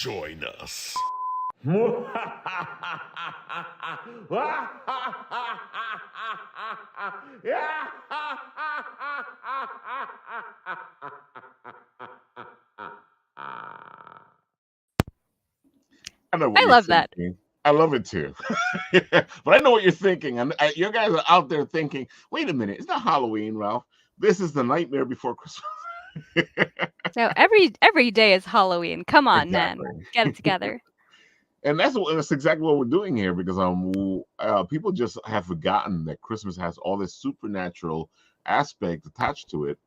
Join us. I know what I you're love that. thinking. I love it too. But I know what you're thinking. And you guys are out there thinking, wait a minute, it's not Halloween, Ralph. This is the nightmare before Christmas. So every day is Halloween. Come on, man. Exactly. Get it together. And that's exactly what we're doing here because people just have forgotten that Christmas has all this supernatural aspect attached to it.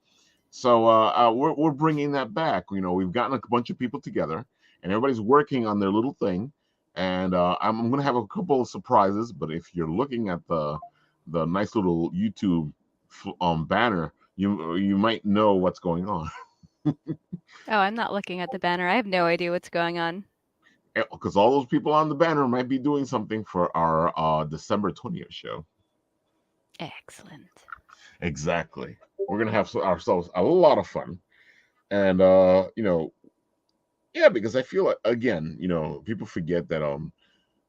So we're bringing that back. You know, we've gotten a bunch of people together, and everybody's working on their little thing. And I'm going to have a couple of surprises. But if you're looking at the nice little YouTube banner, you might know what's going on. Oh, I'm not looking at the banner. I have no idea what's going on. Because all those people on the banner might be doing something for our December 20th show. Excellent. Exactly. We're gonna have ourselves a lot of fun, and yeah, because I feel like again, people forget that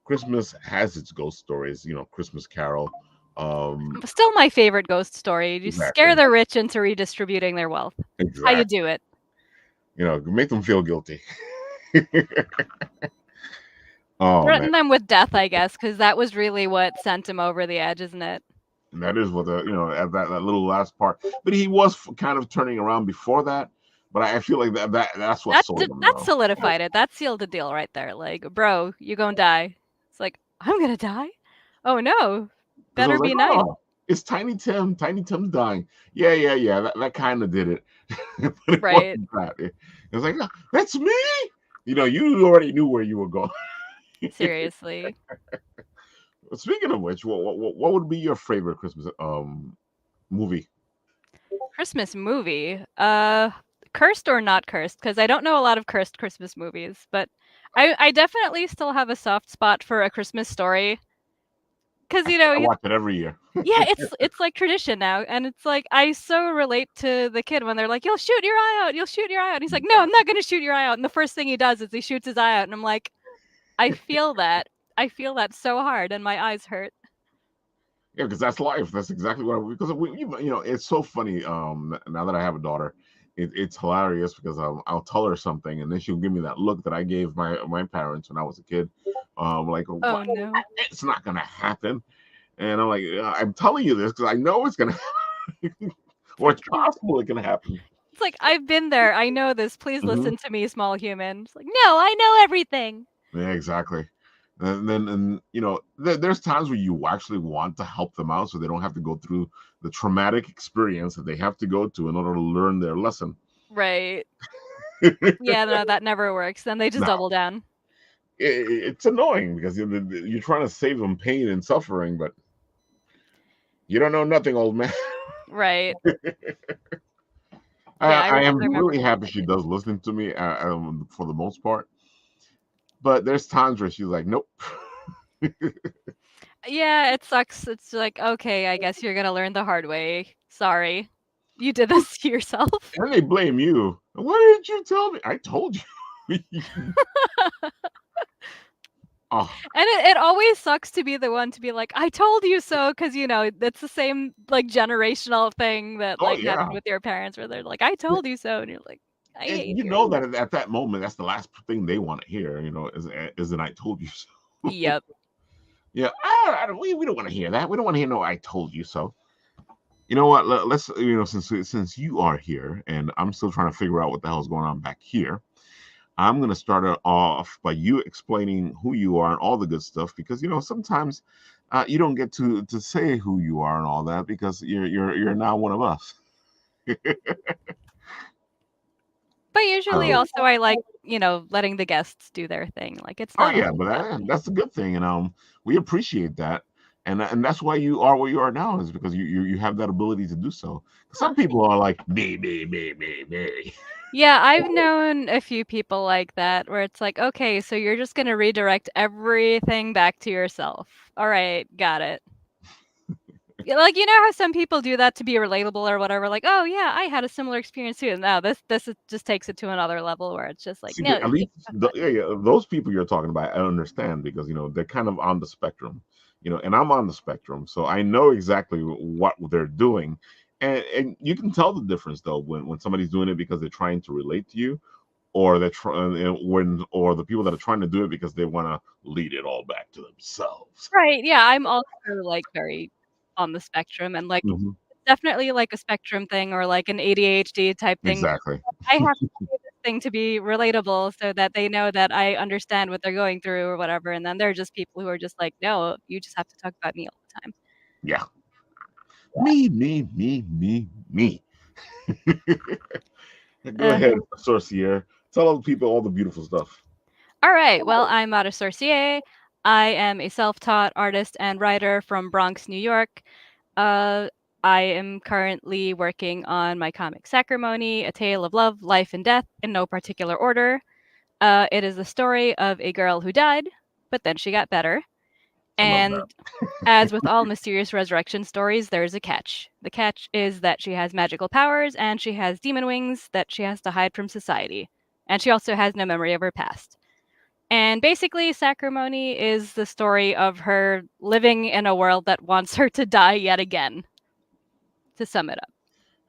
Christmas has its ghost stories. Christmas Carol. Still my favorite ghost story. You scare Exactly. the rich into redistributing their wealth. How you Exactly. do it. Make them feel guilty. Oh man, Threaten them with death, I guess, because that was really what sent him over the edge, isn't it? and that is what at that little last part. But he was kind of turning around before that. But I feel like that's what sold him That though. solidified it. That sealed the deal right there. Like, bro, you gonna die. It's like, I'm gonna die? Oh no. Because I Better was like, be nice. oh, it's Tiny Tim. Tiny Tim's dying. Yeah, yeah, yeah. That kind of did it. But it Right. wasn't that. It was like, no, that's me. You already knew where you were going. Seriously. Speaking of which, what would be your favorite Christmas movie? Christmas movie. Cursed or not cursed? Because I don't know a lot of cursed Christmas movies, but I definitely still have a soft spot for A Christmas Story. Because I watch it every year. yeah, it's like tradition now, and it's like I so relate to the kid when they're like, "You'll shoot your eye out, you'll shoot your eye out." And he's like, "No, I'm not gonna shoot your eye out." And the first thing he does is he shoots his eye out, and I'm like, I feel that. I feel that so hard, and my eyes hurt. Yeah, because that's life. That's exactly what. Because it's so funny. Now that I have a daughter, it's hilarious because I'll tell her something, and then she'll give me that look that I gave my parents when I was a kid. Like, Oh what? no. It's not gonna happen. And I'm like, I'm telling you this because I know it's gonna happen, It's or it's like possible it can happen. it's like I've been there. I know this. Please Hmm. listen to me, small human. It's like, no, I know everything. Yeah, exactly. And then, there's times where you actually want to help them out so they don't have to go through the traumatic experience that they have to go to in order to learn their lesson. Right. Yeah, no, that never works. Then they just No, double down. it's annoying because you're trying to save them pain and suffering, but you don't know nothing, old man. Right. I, Yeah, I I am remember really doing happy that she too. does listen to me for the most part, but there's times where she's like, nope. Yeah, it sucks. It's like, okay, I guess you're gonna learn the hard way. Sorry. You did this to yourself. And then they blame you. Why didn't you tell me? I told you. Oh, And it always sucks to be the one to be like, I told you so, because it's the same like generational thing that oh like yeah. happened with your parents where they're like, I told you so, and you're like, I And hate you know you. that at that moment, that's the last thing they want to hear. Is that I told you so. Yep. Yeah, we don't want to hear that. We don't want to hear no I told you so. You know what? Let's since you are here and I'm still trying to figure out what the hell's going on back here. I'm gonna start it off by you explaining who you are and all the good stuff because sometimes you don't get to say who you are and all that because you're now one of us. But usually So, also I like, letting the guests do their thing. Like it's oh not yeah, always but about me. that's a good thing, and we appreciate that, and that's why you are where you are now is because you have that ability to do so. Huh, Some people thank are you. like me. Yeah, I've known a few people like that where it's like, okay, so you're just gonna redirect everything back to yourself. All right, got it. Yeah, like, you know how some people do that to be relatable or whatever, like, "Oh, yeah, I had a similar experience too." No, this is just takes it to another level where it's just like, See, "No, at you least talk about yeah, yeah, those people you're talking about, I understand because they're kind of on the spectrum, and I'm on the spectrum, so I know exactly what they're doing, and you can tell the difference though when somebody's doing it because they're trying to relate to you, or they're trying when or the people that are trying to do it because they want to lead it all back to themselves. Right, yeah, I'm also, like, very on the spectrum and, like, Hmm. it's definitely, like, a spectrum thing or, like, an ADHD type thing. Exactly. I have to do this thing to be relatable so that they know that I understand what they're going through or whatever, and then there are just people who are just like, "No, you just have to talk about me all the time." Yeah. Me. Go Uh, ahead, Sorcier. Tell other people all the beautiful stuff. alright, well, I'm Mata Sorcier. I am a self-taught artist and writer from Bronx, New York. Uh, I am currently working on my comic Sacrimony, A Tale of Love, Life, and Death in no particular order. It is the story of a girl who died, but then she got better. I love that. And as with all mysterious resurrection stories, there's a catch. The catch is that she has magical powers and she has demon wings that she has to hide from society. And she also has no memory of her past. And basically, Sacrimony is the story of her living in a world that wants her to die yet again, to sum it up.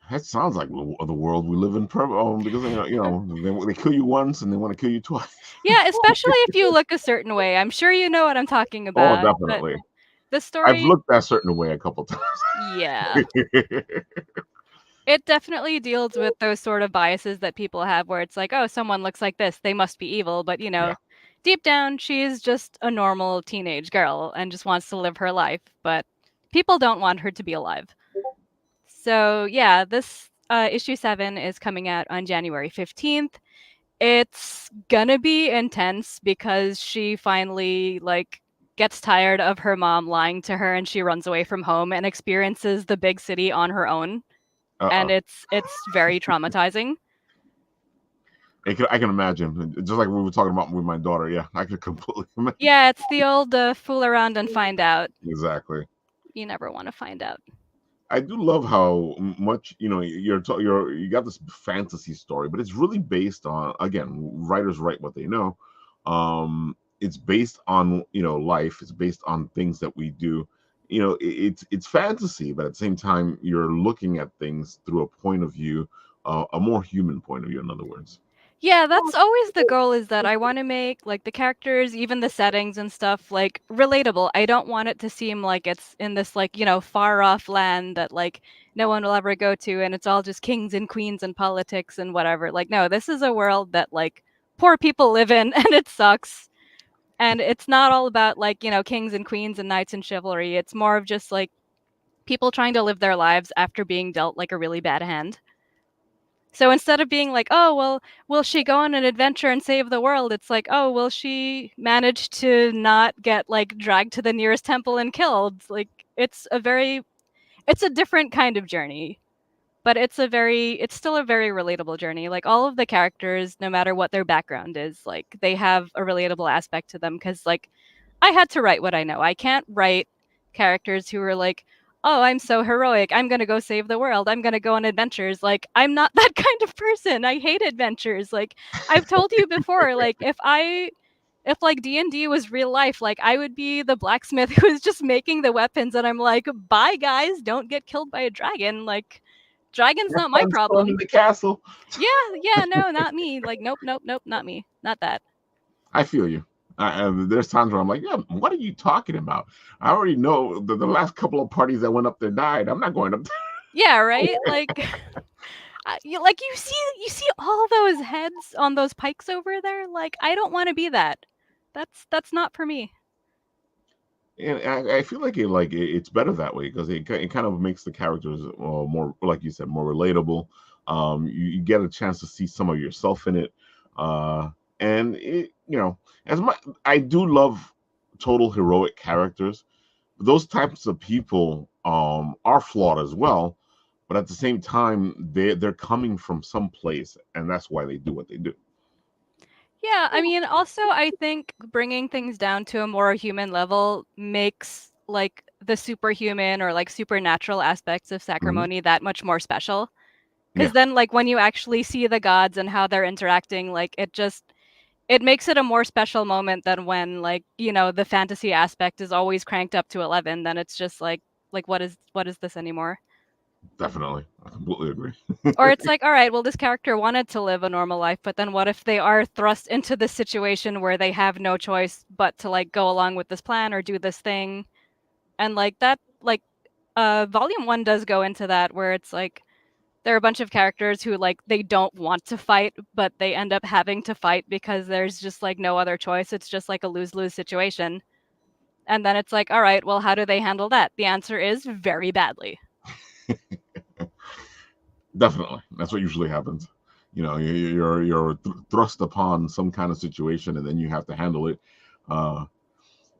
That sounds like the world we live in, because they kill you once and they want to kill you twice. Yeah, especially if you look a certain way. I'm sure you know what I'm talking Oh, about, but definitely. the I've story, looked that certain way a couple times. yeah. It definitely deals with those sort of biases that people have where it's like, "Oh, someone looks like this, they must be evil," but, Yeah. deep down, she's just a normal teenage girl and just wants to live her life, but people don't want her to be alive. So, yeah, this, issue 7 is coming out on January 15th. It's gonna be intense because she finally, like, gets tired of her mom lying to her and she runs away from home and experiences the big city on her own, and Uh-uh. it's very traumatizing. I can imagine. Just like we were talking about with my daughter. Yeah, I could completely imagine. Yeah, it's the old, fool around and find out. Exactly. You never wanna find out. I do love how much you got this fantasy story, but it's really based on, again, writers write what they know. It's based on life. It's based on things that we do. It's fantasy, but at the same time, you're looking at things through a point of view, a more human point of view. In other words. Yeah, that's always the goal is that I wanna make, like, the characters, even the settings and stuff, like, relatable. I don't want it to seem like it's in this, like, far off land that, like, no one will ever go to, and it's all just kings and queens and politics and whatever. Like, no, this is a world that, like, poor people live in, and it sucks. And it's not all about, like, kings and queens and knights and chivalry. It's more of just, like, people trying to live their lives after being dealt, like, a really bad hand. So instead of being like, "Oh, well, will she go on an adventure and save the world?" It's like, "Oh, will she manage to not get, like, dragged to the nearest temple and killed?" Like, it's a different kind of journey, but it's still a very relatable journey. Like, all of the characters, no matter what their background is, like, they have a relatable aspect to them because, like, I had to write what I know. I can't write characters who are like, "Oh, I'm so heroic. I'm gonna go save the world. I'm gonna go on adventures." Like, I'm not that kind of person. I hate adventures. Like, I've told you before, like, if like D&D was real life, like I would be the blacksmith who is just making the weapons and I'm like, "Bye guys, don't get killed by a dragon." Like, dragon's Have not my fun storming problem. the castle. Yeah, yeah, no, not me. Like, nope, nope, nope, not me. Not that. I feel you. There's times where I'm like, yeah, what are you talking about? I already know the last couple of parties that went up there died. I'm not going up there. Yeah, right? Like you see all those heads on those pikes over there? Like, I don't wanna be that. That's not for me. And I feel like it's better that way because it kind of makes the characters more, like you said, more relatable. You get a chance to see some of yourself in it, uh, and as much I do love total heroic characters. Those types of people are flawed as well, but at the same time, they're coming from some place, and that's why they do what they do. Yeah, I mean, also, I think bringing things down to a more human level makes, like, the superhuman or like supernatural aspects of Sacrimony that much more special. Because Yeah, then, like, when you actually see the gods and how they're interacting, like, it makes it a more special moment than when, like, you know, the fantasy aspect is always cranked up to 11. Then it's just like what is this anymore? definitely. I completely agree. Or it's like, all right, well, this character wanted to live a normal life, but then what if they are thrust into this situation where they have no choice but to like go along with this plan or do this thing? And like that, like, volume one does go into that where it's like there are a bunch of characters who like they don't want to fight, but they end up having to fight because there's just like no other choice. It's just like a lose-lose situation. And then it's like, all right, well, how do they handle that? The answer is very badly. Definitely, that's what usually happens. You're thrust upon some kind of situation, and then you have to handle it. Uh,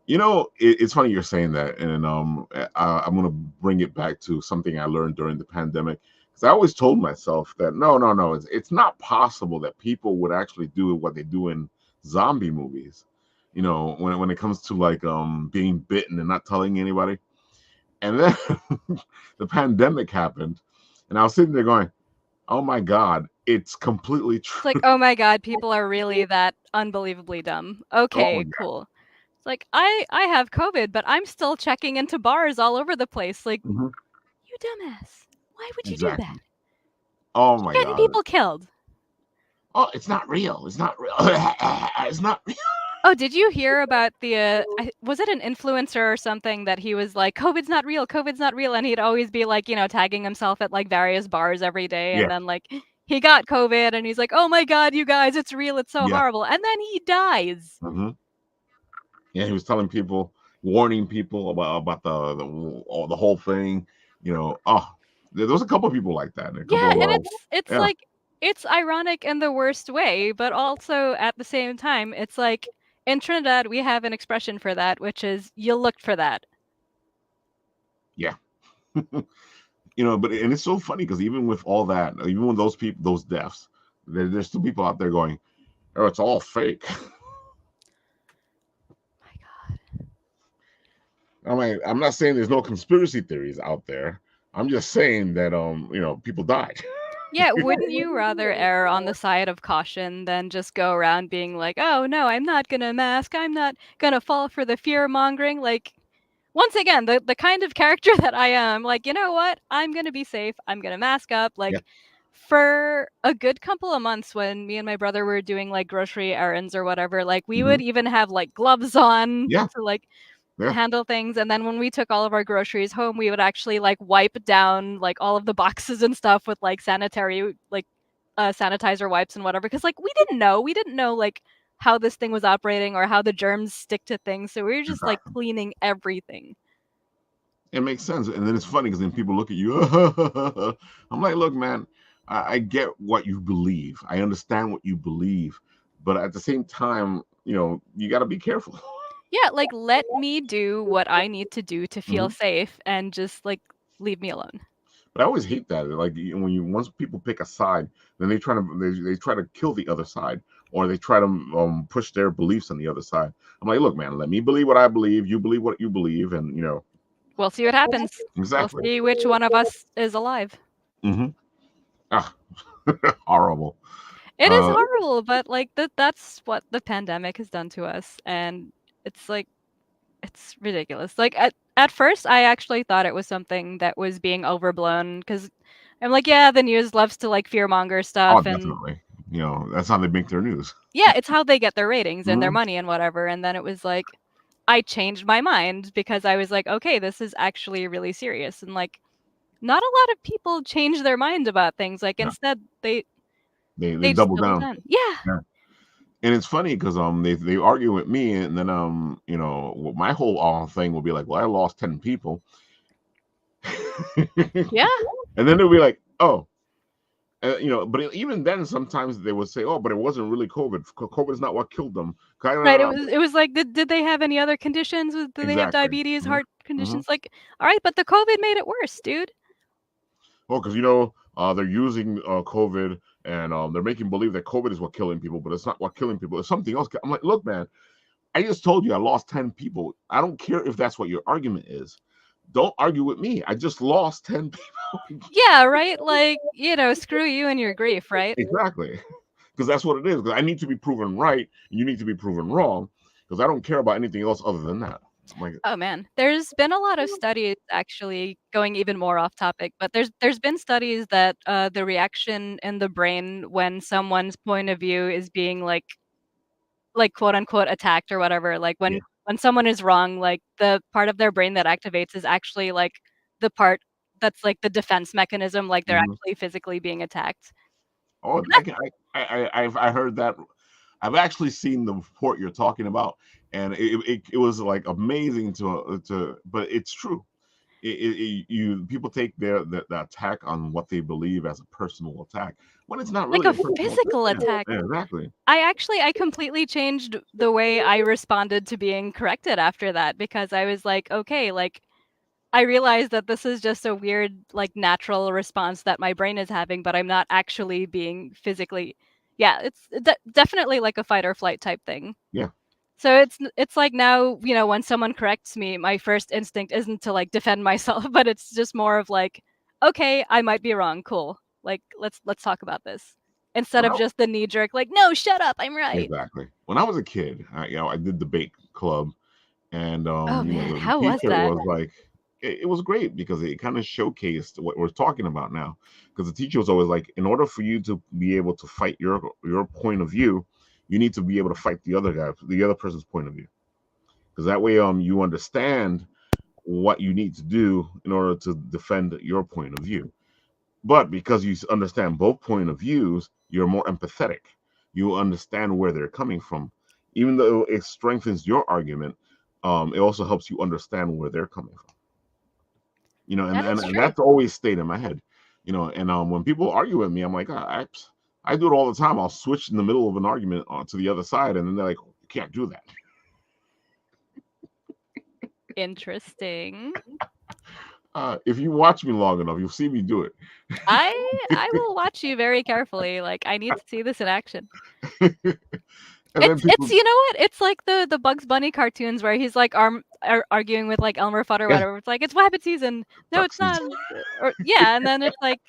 it's funny you're saying that, and I'm gonna bring it back to something I learned during the pandemic, because I always told myself that no, it's not possible that people would actually do what they do in zombie movies. When it comes to like being bitten and not telling anybody. And then the pandemic happened, and I was sitting there going, "Oh my God, it's completely It's like, true." oh my god, people are really that unbelievably dumb. Oh my Okay, God. cool. It's like I have COVID, but I'm still checking into bars all over the place. Like, Mhm. you dumbass. Why would you do that? Exactly. Oh You're my getting God. people killed. Oh, it's not real. It's not real. It's not real. Oh, did you hear about the was it an influencer or something that he was like, COVID's not real, COVID's not real, and he'd always be like, you know, tagging himself at like various bars every day, Yeah. and then like he got COVID and he's like, oh my god, you guys, it's real, it's so Yeah. horrible, and then he dies. hmm Yeah. He was telling people, warning people about the whole thing. Oh, there was a couple of people like that, and a Yeah, couple and of it's yeah, like it's ironic in the worst way, but also at the same time, it's like in Trinidad we have an expression for that, which is you looked for that. yeah. But and it's so funny because even with all that, even with those people, those deaths, there's still people out there going, "Oh, it's all fake." My god. I'm not saying there's no conspiracy theories out there. I'm just saying that people died. Yeah, wouldn't you rather err on the side of caution than just go around being like, "Oh no, I'm not gonna mask. I'm not gonna fall for the fear mongering." Like, once again, the kind of character that I am, like, you know what? I'm gonna be safe. I'm gonna mask up. Yeah. Like, for a good couple of months when me and my brother were doing like grocery errands or whatever, like we hmm would even have like gloves on Yeah. to like Yeah. handle things, and then when we took all of our groceries home, we would actually, like, wipe down, like, all of the boxes and stuff with, like, sanitary like, sanitizer wipes and whatever. Because like, we didn't know, like, how this thing was operating or how the germs stick to things, so we were just, like, Exactly. cleaning everything. It makes sense, and then it's funny because then people look at you. I'm like, look, man, I get what you believe. I understand what you believe, but at the same time, you got to be careful. Yeah, like, let me do what I need to do to feel hmm safe and just, like, leave me alone. But I always hate that. Like when you once people pick a side, then they try to kill the other side, or they try to push their beliefs on the other side. I'm like, look, man, let me believe what I believe. You believe what you believe, and We'll see what happens. We'll exactly. see which one of us is alive. hmm Ah, horrible. It is Uh, horrible, but, like, that's what the pandemic has done to us, and it's, like, it's ridiculous. Like, at first, I actually thought it was something that was being overblown because 'cause I'm like, "Yeah, the news loves to, like, fearmonger oh, stuff," and definitely. That's how they make their news. yeah, it's how they get their ratings and their Mhm. money and whatever, and then it was like I changed my mind because I was like, "Okay, this is actually really serious," and, like, not a lot of people change their mind about things, like, Yeah, instead, they they just double double down. down. Yeah. Yeah, and it's funny because they argue with me, and then my whole thing will be like, well, I lost 10 people, Yeah. and then they'll be like, oh, but even then, sometimes they would say, oh, but it wasn't really COVID. COVID is not what killed them. Right, it was like, did they have any other conditions? Did they have Exactly. diabetes, hmm heart hmm conditions? Like, alright, but the COVID made it worse, dude. Well, because they're using COVID, and they're making believe that COVID is what killing people, but it's not what killing people. It's something else. I'm like, look, man, I just told you I lost 10 people. I don't care if that's what your argument is. Don't argue with me. I just lost 10 people. Yeah, right? Like, screw you and your grief, right? Exactly. Because that's what it is. Because I need to be proven right, and you need to be proven wrong. Because I don't care about anything else other than that. I'm like, Oh man, there's been a lot of studies actually going even more off topic, but there's been studies that the reaction in the brain when someone's point of view is being like quote unquote attacked or whatever, like yeah. when someone is wrong, like the part of their brain that activates is actually like the part that's like the defense mechanism, like they're Mhm. actually physically being attacked. Oh, And that's I heard that. I've actually seen the report you're talking about, and it was like amazing but it's true. You people take the attack on what they believe as a personal attack when it's not like really a a personal attack. physical Yeah, attack. yeah, exactly. I completely changed the way I responded to being corrected after that because I was like, okay, like I realized that this is just a weird, like natural response that my brain is having, but I'm not actually being physically. Yeah, it's definitely like a fight or flight type thing. Yeah. So it's like now, when someone corrects me, my first instinct isn't to like defend myself, but it's just more of like, okay, I might be wrong. Cool. Like let's talk about this. Instead When of I just the knee jerk, like, no, shut up, I'm right. Exactly. When I was a kid, I did debate club, and Oh man, the how was teacher that? was like, it was great because it kind of showcased what we're talking about now. Because the teacher was always like, in order for you to be able to fight your point of view, you need to be able to fight the other person's point of view. Because that way, you understand what you need to do in order to defend your point of view. But because you understand both point of views, you're more empathetic. You understand where they're coming from. Even though it strengthens your argument, it also helps you understand where they're coming from. That is And true. that's always stayed in my head. And when people argue with me, I'm like, I do it all the time. I'll switch in the middle of an argument to the other side, and then they're like, you can't do that. Interesting. If you watch me long enough, you'll see me do it. I will watch you very carefully. Like I need to see this in action. And then It's people, you know what? It's like the Bugs Bunny cartoons where he's like arguing with like Elmer Fudd or yeah, whatever. It's like it's rabbit season. No, duck it's not. season. Or yeah, and then it's like,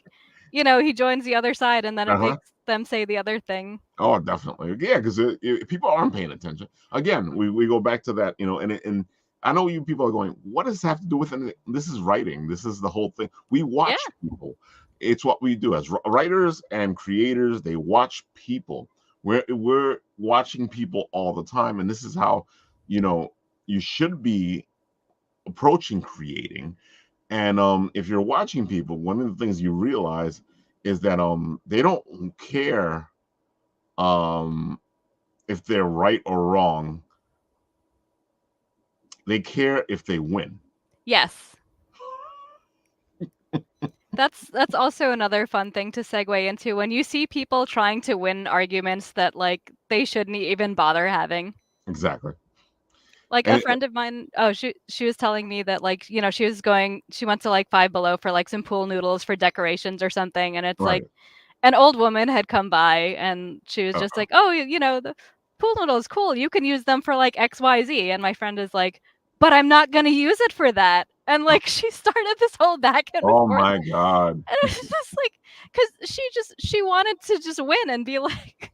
he joins the other side, and then it Uh huh. makes them say the other thing. Oh, definitely. Yeah, because people aren't paying attention. Again, we go back to that, and I know you people are going, what does this have to do with anything? This is writing. This is the whole thing. We Yeah, watch people. It's what we do as writers and creators. They watch people. We're watching people all the time, and this is how you know you should be approaching creating. And if you're watching people, one of the things you realize is that they don't care um if they're right or wrong. They care if they win. yes. That's also another fun thing to segue into when you see people trying to win arguments that like they shouldn't even bother having. Exactly. Like a And friend of mine, oh, she was telling me that like, she went to like Five Below for like some pool noodles for decorations or something, and it's like right. an old woman had come by and she was just Uh, like, "Oh, the pool noodles, cool. You can use them for like XYZ." And my friend is like, "But I'm not gonna use it for that." And uh, like she started this whole back and oh forth. my God. And it's just like, because she wanted to just win and be like,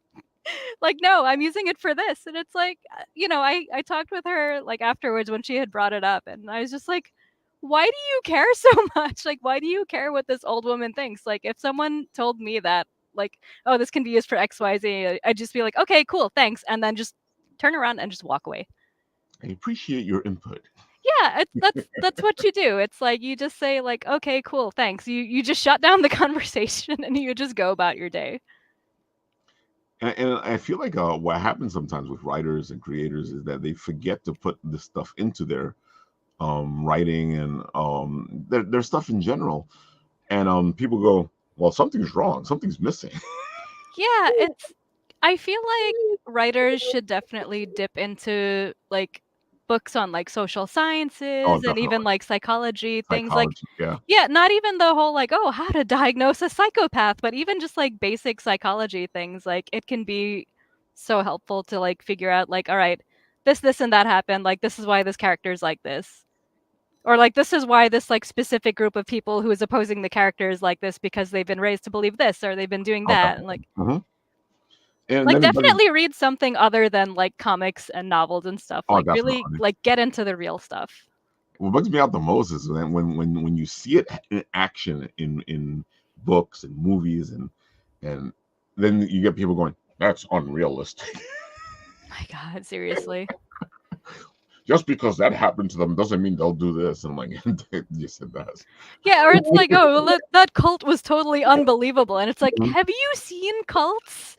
like, no, I'm using it for this. And it's like, I talked with her like afterwards when she had brought it up, and I was just like, why do you care so much? Like, why do you care what this old woman thinks? Like, if someone told me that, like, oh, this can be used for XYZ, I'd just be like, okay, cool, thanks. And then just turn around and just walk away. I appreciate your input. Yeah, that's what you do. It's like you just say like, okay, cool, thanks. You just shut down the conversation and you just go about your day. And I feel like what happens sometimes with writers and creators is that they forget to put this stuff into their writing and their stuff in general. And people go, well, something's wrong, something's missing. Yeah, I feel like writers should definitely dip into like books on like social Oh, sciences and even definitely. like psychology things like Psychology. Yeah. yeah, not even the whole like, oh, how to diagnose a psychopath, but even just like basic psychology things. Like it can be so helpful to like figure out like, all right, this and that happened, like this is why this character is like this. Or like this is why this like specific group of people who is opposing the character is like this because they've been raised to believe this or they've been doing Oh, that and definitely. Hmm. And like then, definitely read something other than like comics and novels and stuff. oh, Like really definitely. like get into the real stuff. What bugs me out the most is when you see it in action in books and movies, and then you get people going, "That's unrealistic." My God, seriously. Just because that happened to them doesn't mean they'll do this. And I'm like, yes, it does. Yeah, or it's like, oh, well, that cult was totally unbelievable, and it's like, Mhm. have you seen cults?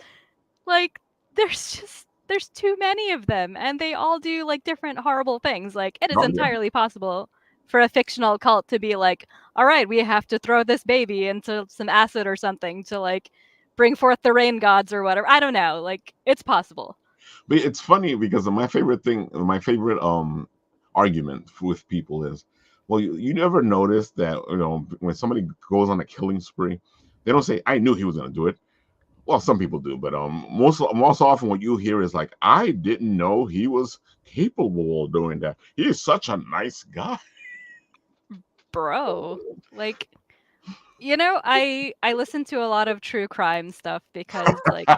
Like, there's too many of them, and they all do like different horrible things. Like, it is Oh yeah, entirely possible for a fictional cult to be like, all right, we have to throw this baby into some acid or something to like bring forth the rain gods or whatever. I don't know. Like, it's possible. but it's funny because my favorite argument with people is, well, you never notice that when somebody goes on a killing spree, they don't say, "I knew he was going to do it." Well, some people do, but most often what you hear is like, "I didn't know he was capable of doing that. He is such a nice guy." Bro, like, I listen to a lot of true crime stuff because like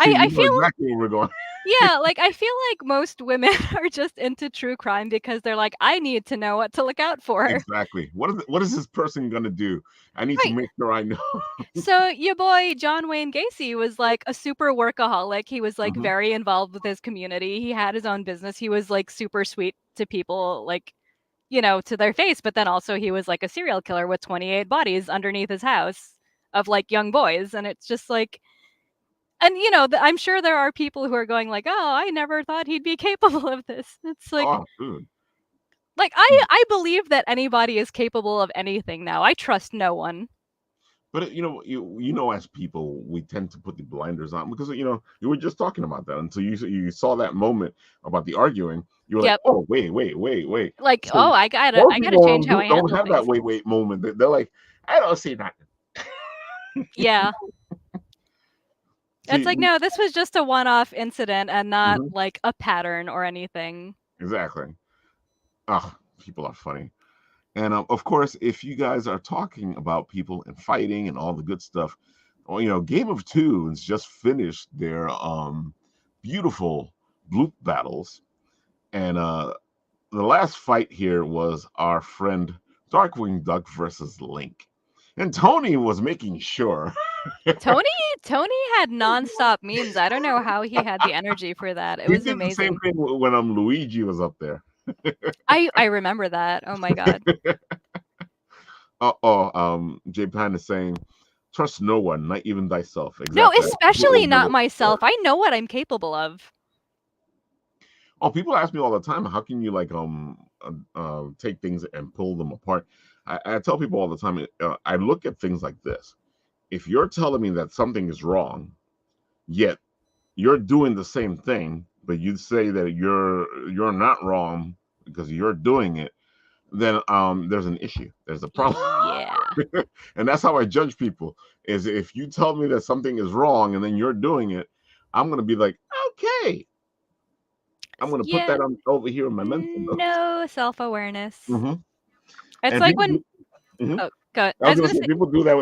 See, I you know feel exactly where we're going. yeah, like I feel like most women are just into true crime because they're like, I need to know what to look out for. Exactly. What is this person gonna do? I need to Right. make sure I know. So your boy John Wayne Gacy was like a super workaholic. He was like Hmm. very involved with his community. He had his own business. He was like super sweet to people, like, to their face, but then also he was like a serial killer with 28 bodies underneath his house of like young boys. And it's just like, and I'm sure there are people who are going like, "Oh, I never thought he'd be capable of this." It's like Oh, dude. like I believe that anybody is capable of anything now. I trust no one. But as people, we tend to put the blinders on because you were just talking about that until you saw that moment about the arguing. You were like, Yep. "Oh, wait, wait, wait, wait." Like, So oh, most I gotta people change how I don't handle have that things. wait, wait moment. They're like, "I don't see nothing." Yeah. It's See, like, no, this was just a one-off incident and not mhm, like a pattern or anything. exactly. People are funny. And of course, if you guys are talking about people and fighting and all the good stuff, well, Game of Tunes just finished their beautiful loop battles, and the last fight here was our friend Darkwing Duck versus Link, and Tony was making sure. Tony Tony had nonstop memes. I don't know how he had the energy for that. It He was did the same amazing. thing when Luigi was up there. I remember that. Oh my God. Japan is saying, "Trust no one, not even thyself." No, Exactly. especially not myself. I know what I'm capable of. Oh, people ask me all the time, how can you like take things and pull them apart? I tell people all the time, I look at things like this. If you're telling me that something is wrong, yet you're doing the same thing, but you say that you're not wrong because you're doing it, then there's an issue. There's a problem. Yeah. And that's how I judge people. Is if you tell me that something is wrong and then you're doing it, I'm gonna be like, okay, I'm gonna put Yeah. that on over here in my mental notes. No self-awareness. Hmm. It's And like people when do, mhm. oh, go I I was was gonna gonna say say people do that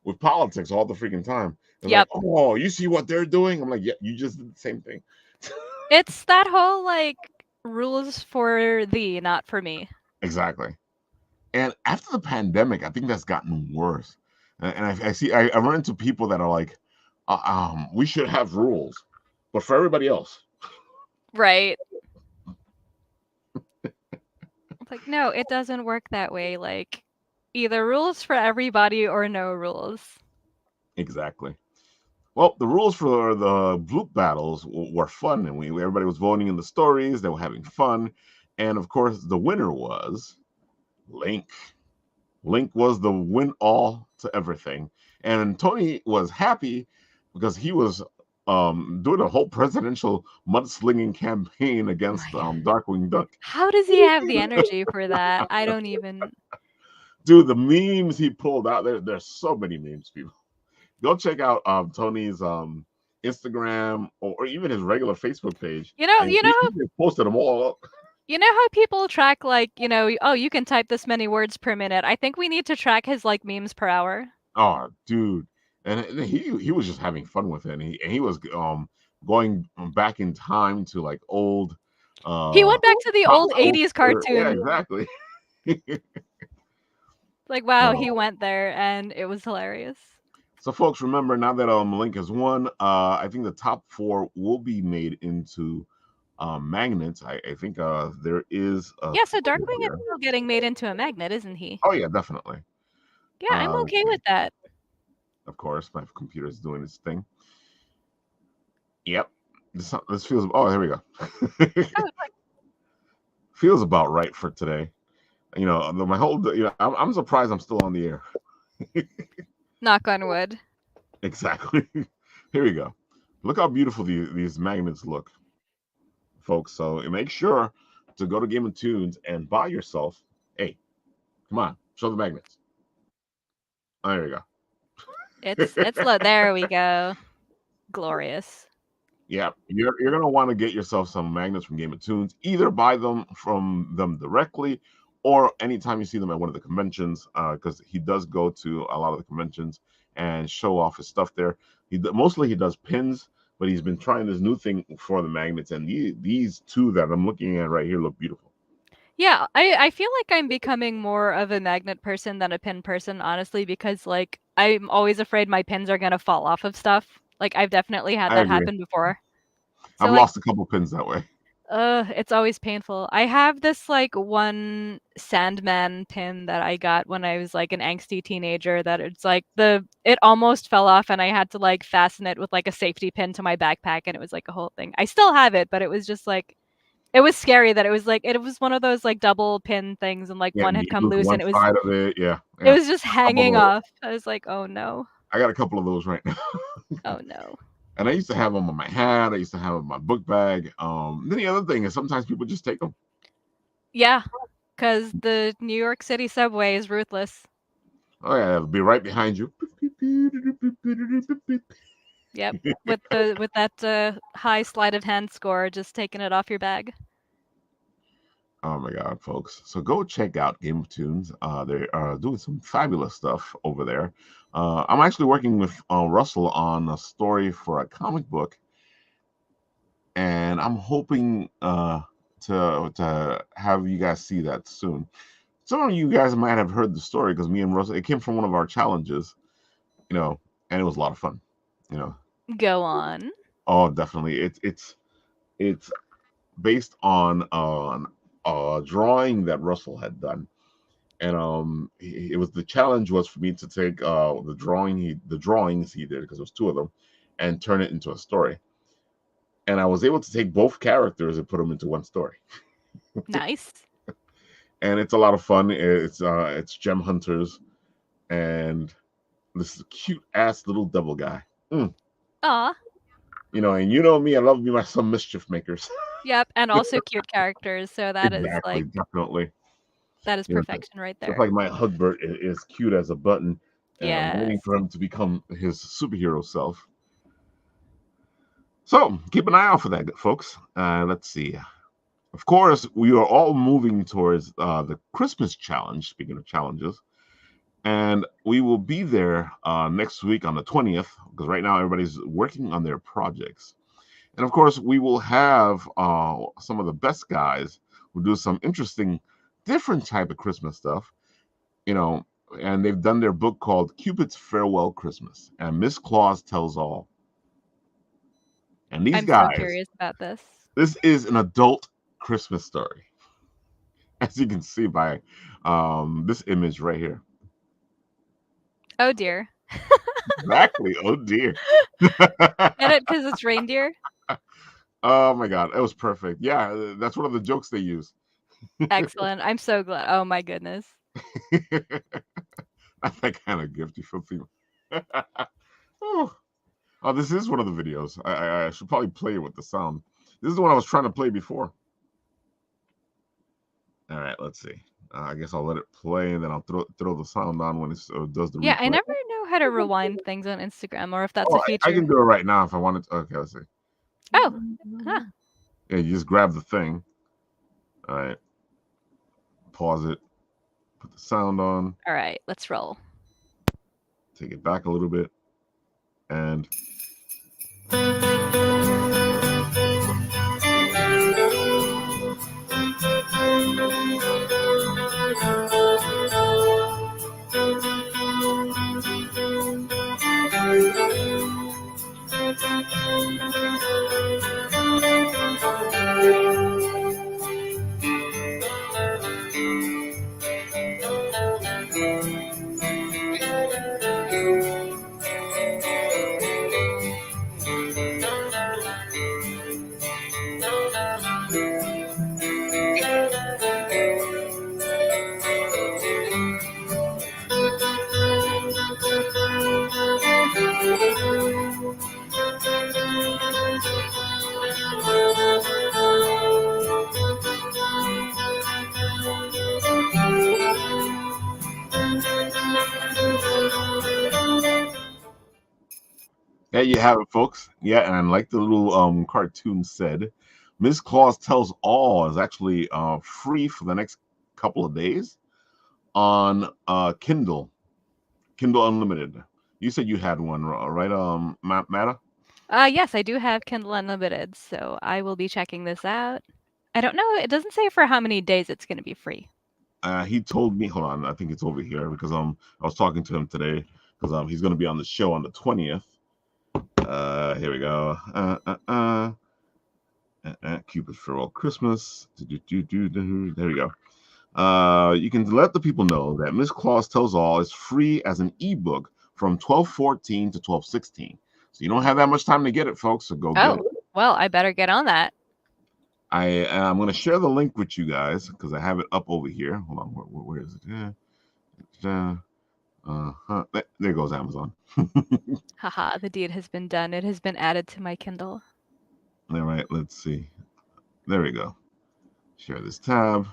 with politics all the freaking time. It's like, yep. oh, you see what they're doing? I'm like, yeah, you just did the same thing. It's that whole like rules for thee, not for me. Exactly. And after the pandemic, I think that's gotten worse. And I see I run into people that are like, we should have rules, but for everybody else. Right. It's like, no, it doesn't work that way. Like either rules for everybody or no rules. Exactly. Well, the rules for the Bloop battles were fun, and everybody was voting in the stories. They were having fun, and of course, the winner was Link. Link was the win all to everything, and Tony was happy because he was doing a whole presidential mudslinging campaign Oh my against God. Darkwing Duck. How does he have the energy for that? I don't even Dude, the memes he pulled out there's so many memes, people. Go check out Tony's Instagram or even his regular Facebook page, you know, and you he know just posted them all up. You know how people track like, oh, you can type this many words per minute. I think we need to track his like memes per hour. Oh, dude, and he was just having fun with it, and he was going back in time to like old He uh went back to the pop old 80s culture. Yeah, cartoon. exactly. Like, wow, he Oh. went there and it was hilarious. So, folks, remember now that Link has won, I think the top four will be made into magnets. I think there is a Yeah, so theory Darkwing is here. still getting made into a magnet, isn't he? Oh yeah, definitely. Yeah, I'm Let's okay see. with that. Of course, my computer is doing its thing. Yep. This feels. Oh, here we go. Oh, Feels about right for today. My whole. I'm surprised I'm still on the air. knock on wood. Exactly. Here we go. Look how beautiful these magnets look, folks. So make sure to go to Game of Tunes and buy yourself. Hey, come on, show the magnets. Oh, there you It's go. low. There we go. Glorious. Yeah, you're gonna want to get yourself some magnets from Game of Tunes. Either buy them from them directly, or anytime you see them at one of the conventions, because he does go to a lot of the conventions and show off his stuff there. Mostly he does pins, but he's been trying this new thing for the magnets, and these two that I'm looking at right here look beautiful. Yeah, I feel like I'm becoming more of a magnet person than a pin person, honestly, because like I'm always afraid my pins are gonna fall off of stuff. Like I've definitely had I that agree. happen before. I've So like, lost a couple pins that way. it's always painful. I have this like one Sandman pin that I got when I was like an angsty teenager that it's like it almost fell off and I had to like fasten it with like a safety pin to my backpack and it was like a whole thing. I still have it, but it was just like it was scary that it was one of those like double pin things and like Yeah, one had you come lose loose one and side of it. Yeah, it yeah. was just A couple hanging of those. off. I was like, "Oh no. I got a couple of those right now. Oh no." And I used to have them on my hat. I used to have them in my book bag. Then the other thing is sometimes people just take them. Yeah, cuz the New York City subway is ruthless. Oh yeah, it'll be right behind you. Yep. With that high sleight of hand score just taking it off your bag. Oh my God, folks! So go check out Game of Tunes. They are doing some fabulous stuff over there. I'm actually working with Russell on a story for a comic book, and I'm hoping to have you guys see that soon. Some of you guys might have heard the story because me and Russell, it came from one of our challenges, you know, and it was a lot of fun, you know. Go on. Oh, definitely. It's based on a drawing that Russell had done, and it was the challenge was for me to take the drawings he did because there was two of them, and turn it into a story. And I was able to take both characters and put them into one story, Nice. and it's a lot of fun. It's gem hunters, and this cute ass little devil guy. Mm. Aw. And you know me, I love me my some mischief makers. Yep, and also cute characters, so Exactly, definitely. that is Just perfection right there. like my Hugbert is cute as a button, and I'm waiting Yes. for him to become his superhero self. So keep an eye out for that, folks. Let's see. Of course, we are all moving towards the Christmas challenge. Speaking of challenges, and we will be there next week on the 20th because right now everybody's working on their projects. And of course, we will have some of the best guys who do some interesting, different type of Christmas stuff, you know. And they've done their book called Cupid's Farewell Christmas, and Miss Claus Tells All. And these I'm so guys, curious about this. this is an adult Christmas story, as you can see by this image right here. Oh dear. Exactly. Oh dear. Get it because it's reindeer? Oh my God, it was perfect. Yeah, that's one of the jokes they use. Excellent. I'm so glad. Oh my goodness. That's that kind of gift you feel people. Oh. Oh, this is one of the videos. I should probably play it with the sound. This is the one I was trying to play before. All right, let's see. I guess I'll let it play, and then I'll throw the sound on when it does the Yeah, I replay. never know how to rewind things on Instagram or if that's Oh, a I can feature. do it right now if I wanted to. Okay, let's see. Oh, huh. Yeah, you just grab the thing. All right, pause it. Put the sound on. All right, let's roll. Take it back a little bit, and there you have it, folks. Yeah, and like the little cartoon said, Miss Claus Tells All is actually free for the next couple of days on Kindle Unlimited. You said you had one, right? Matta? Yes, I do have Kindle Unlimited, so I will be checking this out. I don't know. It doesn't say for how many days it's going to be free. He told me. Hold on, I think it's over here because I was talking to him today because he's going to be on the show on the 20th. Here we go. Cupid Farewell Christmas. There we go. You can let the people know that Miss Claus Tells All is free as an ebook from 12/14 to 12/16. So you don't have that much time to get it, folks. So go get it. Well, I better get on that. I'm going to share the link with you guys because I have it up over here. Hold on, where is it? There goes Amazon. Haha, the deed has been done. It has been added to my Kindle. All right, let's see. There we go. Share this tab.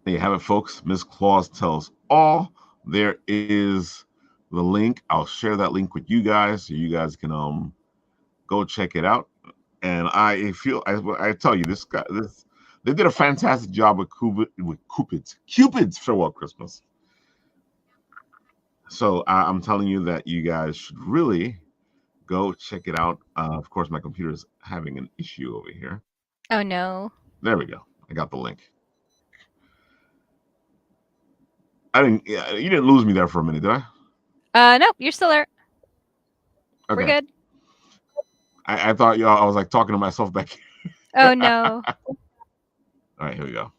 There you have it, folks. Miss Claus Tells All. There is the link. I'll share that link with you guys so you guys can go check it out. And I tell you, this they did a fantastic job with Cupid's Farewell Christmas. So I'm telling you that you guys should really go check it out. Of course, my computer is having an issue over here. Oh no. There we go. I got the link. You didn't lose me there for a minute, did I? Nope, you're still there. Okay. We're good. I thought I was like talking to myself back here. Oh no. All right, here we go.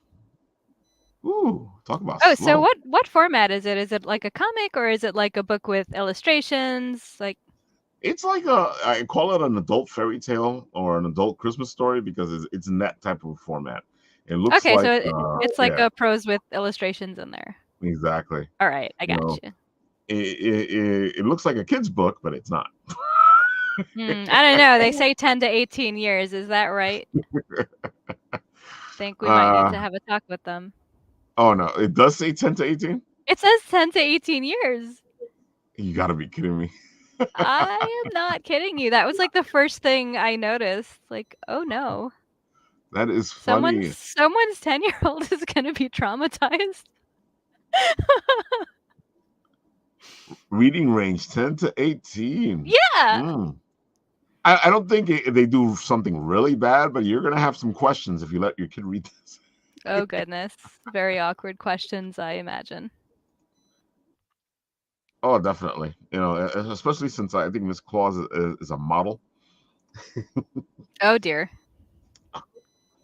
Ooh, talk about Oh, slow. so what format is it? Is it like a comic or is it like a book with illustrations? Like It's like I call it an adult fairy tale or an adult Christmas story because it's in that type of format. It looks okay, like so it's like a prose with illustrations in there. Exactly. All right, I got you. It looks like a kid's book, but it's not. I don't know. They say 10 to 18 years. Is that right? Think we might need to have a talk with them. Oh no, it does say 10 to 18? It says 10 to 18 years. You gotta be kidding me. I am not kidding you. That was like the first thing I noticed. Like, oh no. That is funny. Someone's 10-year-old is gonna be traumatized. Reading range 10 to 18. Yeah. I don't think they do something really bad, but you're gonna have some questions if you let your kid read this. Oh goodness, very awkward questions, I imagine. Oh, definitely. Especially since I think Miss Claus is a model. Oh dear.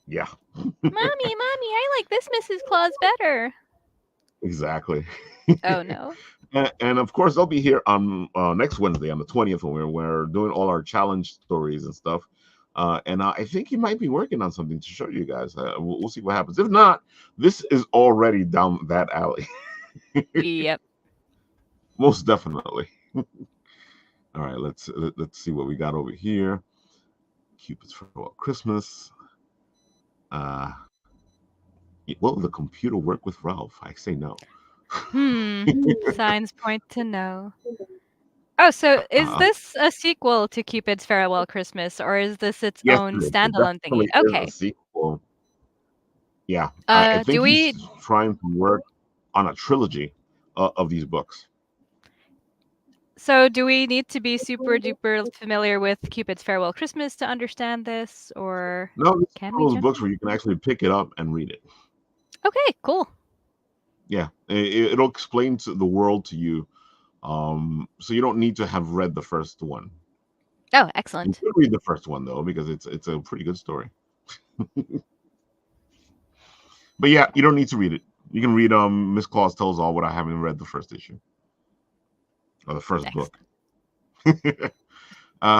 Yeah. Mommy, I like this Mrs. Claus better. Exactly. Oh no. And of course, they'll be here on next Wednesday on the 20th when we're doing all our challenge stories and stuff. And I think he might be working on something to show you guys. We'll see what happens. If not, this is already down that alley. Yep. Most definitely. All right, let's see what we got over here. Cupid's Farewell Christmas. Will the computer work with Ralph? I say no. Signs point to no. Oh, so is Uh, this a sequel to Cupid's Farewell Christmas, or is this its yes, own it is. It standalone thingy? definitely is a Okay. sequel. Yeah, I Do think we he's trying to work on a trilogy of these books. do we need to be super duper familiar with Cupid's Farewell Christmas to understand this, or No, this is can one we of those jump books in? where you can actually pick it up and read it. Okay, cool. Yeah, it'll explain the world to you. So you don't need to have read the first one. Oh, You excellent. could read the first one though, because it's a pretty good story. But yeah, you don't need to read it. You can read Miss Claus Tells All without having read the first issue or the first book. Excellent.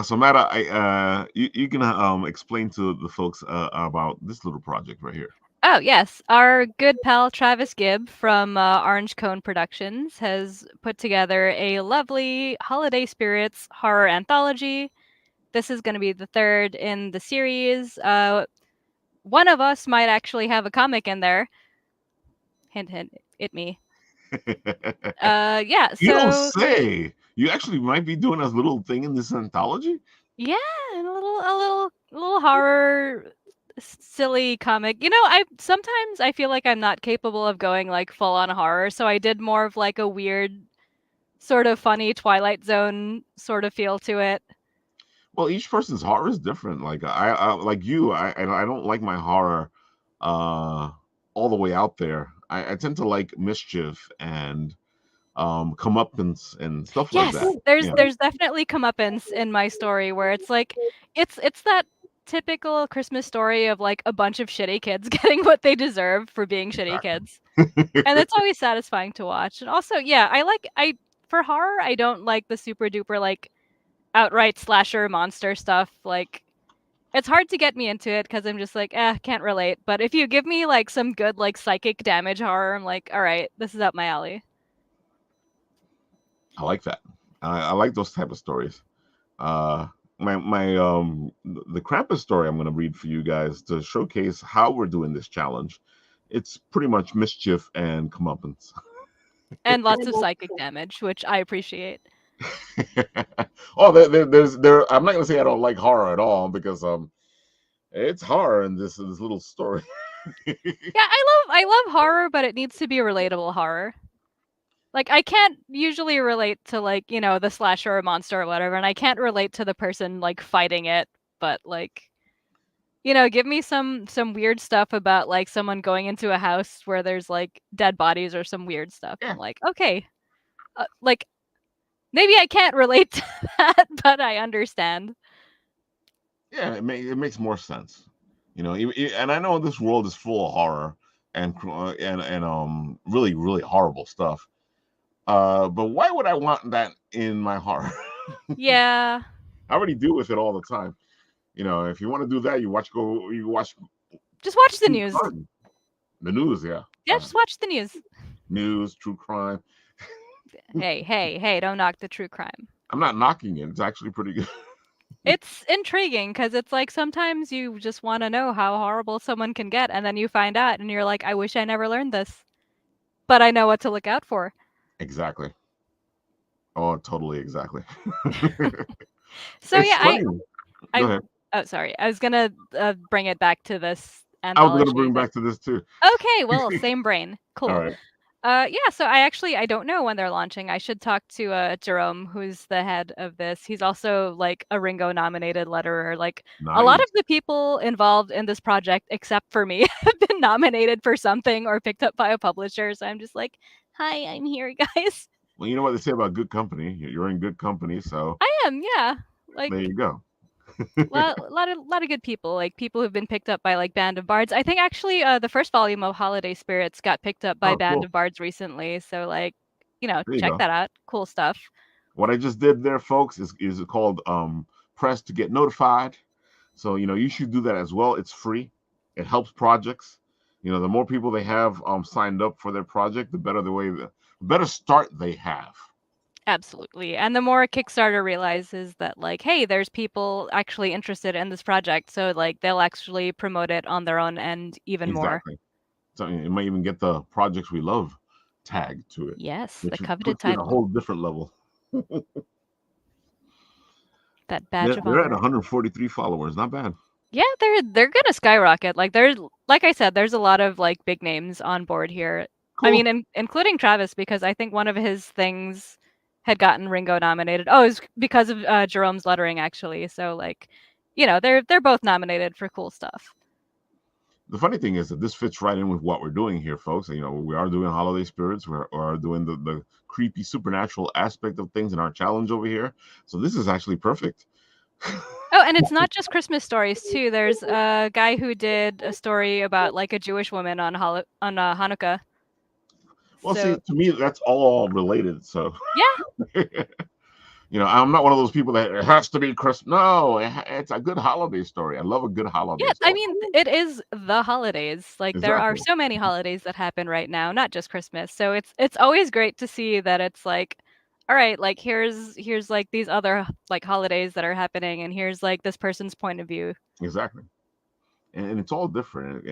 So Matta, you can explain to the folks about this little project right here. Oh, yes. Our good pal Travis Gibb from Orange Cone Productions has put together a lovely holiday spirits horror anthology. This is going to be the third in the series. One of us might actually have a comic in there. Hint, hint, it me. Yeah, You don't so say. You actually might be doing a little thing in this anthology. yeah, and a little horror silly comic. You know, I sometimes I feel like I'm not capable of going like full on horror, so I did more of like a weird sort of funny Twilight Zone sort of feel to it. Well, each person's horror is different. Like I like you. I don't like my horror uh, all the way out there. I tend to like mischief and comeuppance and stuff like that. Yes, there's Yeah, there's definitely comeuppance in my story where it's like it's that typical Christmas story of like a bunch of shitty kids getting what they deserve for being shitty exactly. kids. And it's always satisfying to watch. And also, yeah, I for horror, I don't like the super duper like outright slasher monster stuff. Like it's hard to get me into it because I'm just like, can't relate. But if you give me like some good like psychic damage horror, I'm like, all right, this is up my alley. I like that. I like those type of stories. Uh, the Krampus story I'm going to read for you guys to showcase how we're doing this challenge. It's pretty much mischief and comeuppance. And lots of psychic damage, which I appreciate. Oh, I'm not going to say I don't like horror at all because it's horror in this little story. Yeah, I love horror, but it needs to be relatable horror. Like I can't usually relate to like, you know, the slasher or monster or whatever, and I can't relate to the person like fighting it, but like you know, give me some weird stuff about like someone going into a house where there's like dead bodies or some weird stuff. I'm Yeah, like, okay, like maybe I can't relate to that, but I understand. yeah, it makes more sense. You know, and I know this world is full of horror and really horrible stuff. But why would I want that in my horror? Yeah, I already deal with it all the time. You know, if you want to do that, you watch just watch the true news. crime, the news, yeah, Yeah, just watch the news. news, true crime. Hey, don't knock the true crime. I'm not knocking it; it's actually pretty good. It's intriguing because it's like sometimes you just want to know how horrible someone can get, and then you find out, and you're like, I wish I never learned this, but I know what to look out for. Exactly. Oh, totally, exactly. So It's yeah, funny. Go I ahead. oh sorry, I was gonna bring it back to this I was gonna anthology, bring but back to this too. okay, well, same brain, All cool. right. Yeah, so I don't know when they're launching. I should talk to Jerome, who's the head of this. He's also like a Ringo nominated letterer. Like a lot of Nice. the people involved in this project, except for me, have been nominated for something or picked up by a publisher. So I'm just like, hi, I'm here, guys. Well, you know what they say about good company. You're in good company, so I am, yeah. there Like you go. lot of good people, like people who've been picked up by like Band of Bards. I think actually the first volume of Holiday Spirits got picked up by Oh, Band cool. of Bards recently. So like, you know, There you check go. that out. Cool stuff. What I just did there, folks, is called press to get notified. So you know you should do that as well. It's free. It helps projects. You know, the more people they have signed up for their project, the better start they have. Absolutely. And the more Kickstarter realizes that like, hey, there's people actually interested in this project, so like they'll actually promote it on their own end even more. Exactly. So it might even get the projects we love tag to it, Yes, the which coveted puts you in a title. whole different level. That badge of They're at honor. 143 followers. Not bad. Yeah, they're gonna skyrocket. Like there's like I said, there's a lot of like big names on board here. I Cool. mean, including Travis because I think one of his things had gotten Ringo nominated. Oh, it's because of Jerome's lettering actually. So like, they're both nominated for cool stuff. The funny thing is that this fits right in with what we're doing here, folks. We are doing holiday spirits. We are doing the creepy supernatural aspect of things in our challenge over here. So this is actually perfect. Oh, and it's not just Christmas stories too. There's a guy who did a story about like a Jewish woman on Hanukkah. Well, see, So to me, that's all related. So, yeah, I'm not one of those people that it has to be Christmas. No, it's a good holiday story. I love a good holiday yeah. I story. mean, it is the holidays. Like there are Exactly. so many holidays that happen right now, not just Christmas. So it's always great to see that it's like, all right, like here's like these other like holidays that are happening, and here's like this person's point of view. Exactly. And it's all different.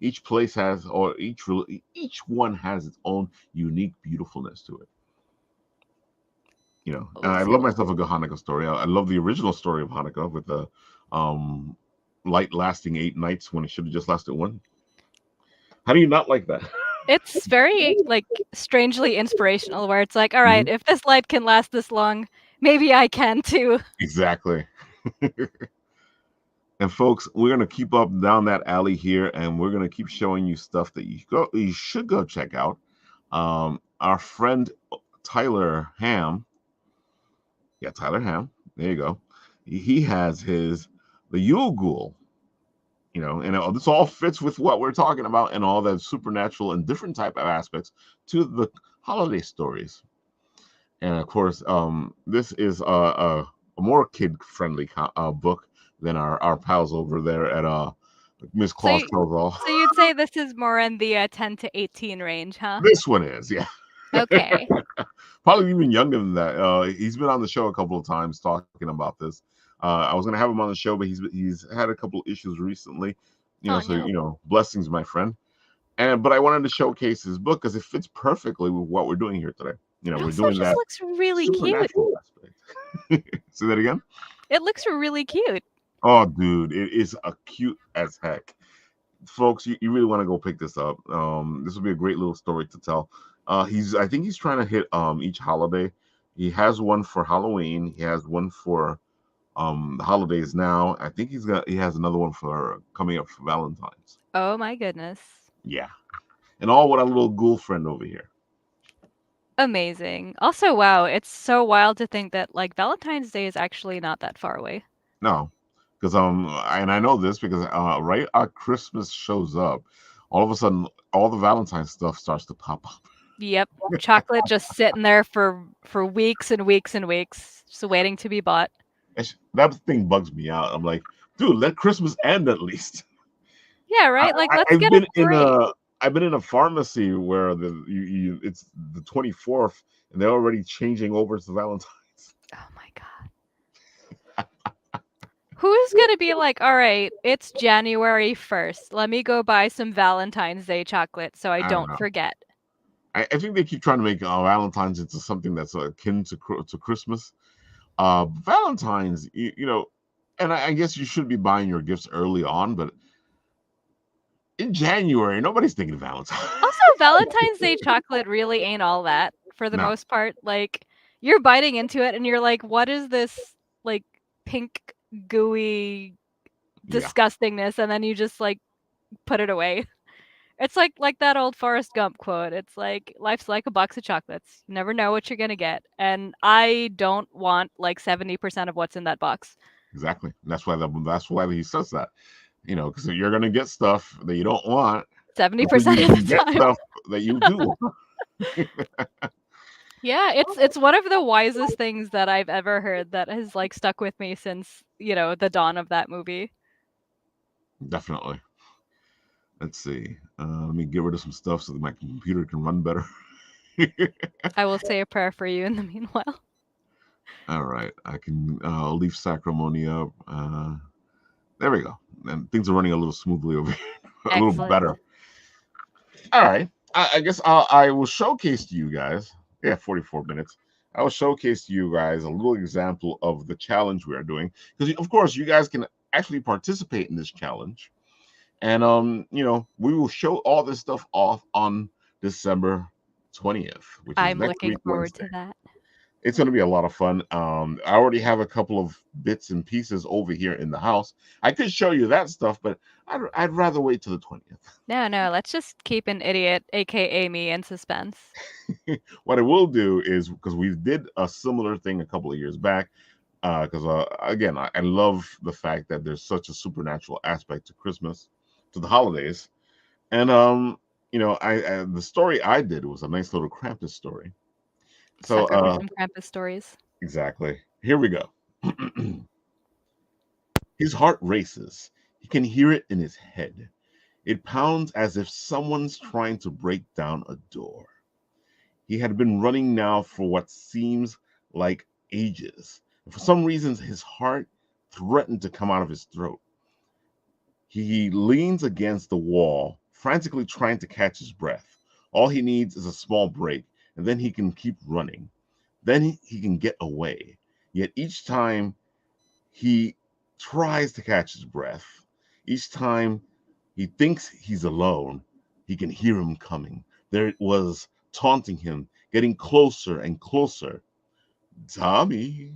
Each place has, or each one has its own unique beautifulness to it. And I love myself a good Hanukkah story. I love the original story of Hanukkah with the um, light lasting 8 nights when it should have just lasted one. How do you not like that? It's very like strangely inspirational, where it's like, all right, Mhm. if this light can last this long, maybe I can too. Exactly. And folks, we're gonna keep up down that alley here, and we're gonna keep showing you stuff that you should go check out. Our friend Tyler Ham, yeah, Tyler Ham. There you go. He has the Yule Ghoul. And this all fits with what we're talking about and all the supernatural and different type of aspects to the holiday stories. And of course, this is a more kid-friendly book than our pals over there at Miss So, Claus Tells All. so you'd say this is more in the 10 to 18 range, huh? This one is, yeah. Okay. Probably even younger than that. He's been on the show a couple of times talking about this. I was gonna have him on the show, but he's had a couple of issues recently. Oh So no. blessings, my friend. But I wanted to showcase his book because it fits perfectly with what we're doing here today. It We're also doing just that looks really cute. supernatural aspect. Say that again. It looks really cute. Oh, dude, it is a cute as heck. Folks, you really want to go pick this up. This will be a great little story to tell. I think he's trying to hit each holiday. He has one for Halloween. He has one for the holidays now. I think he has another one for coming up for Valentine's. Oh my goodness. Yeah, and all with a little ghoul friend over here. Amazing. Also, wow, it's so wild to think that like Valentine's Day is actually not that far away. No, because and I know this because right our Christmas shows up, all of a sudden all the Valentine's stuff starts to pop up. Yep. Chocolate just sitting there for weeks and weeks and weeks, just waiting to be bought. That thing bugs me out. I'm like, dude, let Christmas end at least. Yeah, right? Like let's I've get a been in break. a pharmacy where it's the 24th and they're already changing over to Valentine's. Oh my god. Who's gonna be like, all right, it's January 1st. Let me go buy some Valentine's Day chocolate so I I don't don't know. forget. I think they keep trying to make Valentine's into something that's akin to Christmas. Valentine's, and I guess you should be buying your gifts early on, but in January, nobody's thinking Valentine's. Also, Valentine's Day chocolate really ain't all that for the No, most part. Like you're biting into it and you're like, what is this like pink gooey yeah, disgustingness? And then you just like put it away. It's like that old Forrest Gump quote. It's like life's like a box of chocolates. You never know what you're gonna get. And I don't want like 70% of what's in that box. exactly. That's why he says that. Because you're gonna get stuff that you don't want before 70% you of even the get time. stuff that you do want. Yeah, it's one of the wisest things that I've ever heard that has like stuck with me since, the dawn of that movie. Definitely. Let's see. Let me get rid of some stuff so that my computer can run better. I will say a prayer for you in the meanwhile. All right, I can leave Sacrimony up. There we go. And things are running a little smoothly over here, a little Excellent. better. All right. I guess I will showcase to you guys. Yeah, 44 minutes. I will showcase to you guys a little example of the challenge we are doing because, of course, you guys can actually participate in this challenge, and we will show all this stuff off on December 20th, which is I'm next looking week forward Wednesday. to that. It's going to be a lot of fun. I already have a couple of bits and pieces over here in the house. I could show you that stuff, but I'd rather wait till the 20th. No, let's just keep an idiot, aka me, in suspense. What I will do is, because we did a similar thing a couple of years back, because again, I love the fact that there's such a supernatural aspect to Christmas, to the holidays, and I the story I did was a nice little Krampus story. So Sucker for some Krampus stories. exactly, here we go. His heart races. He can hear it in his head. It pounds as if someone's trying to break down a door. He had been running now for what seems like ages. And for some reason, his heart threatened to come out of his throat. He leans against the wall, frantically trying to catch his breath. All he needs is a small break, and then he can keep running. Then he can get away. Yet each time he tries to catch his breath, each time he thinks he's alone, he can hear him coming. There it was, taunting him, getting closer and closer. Tommy,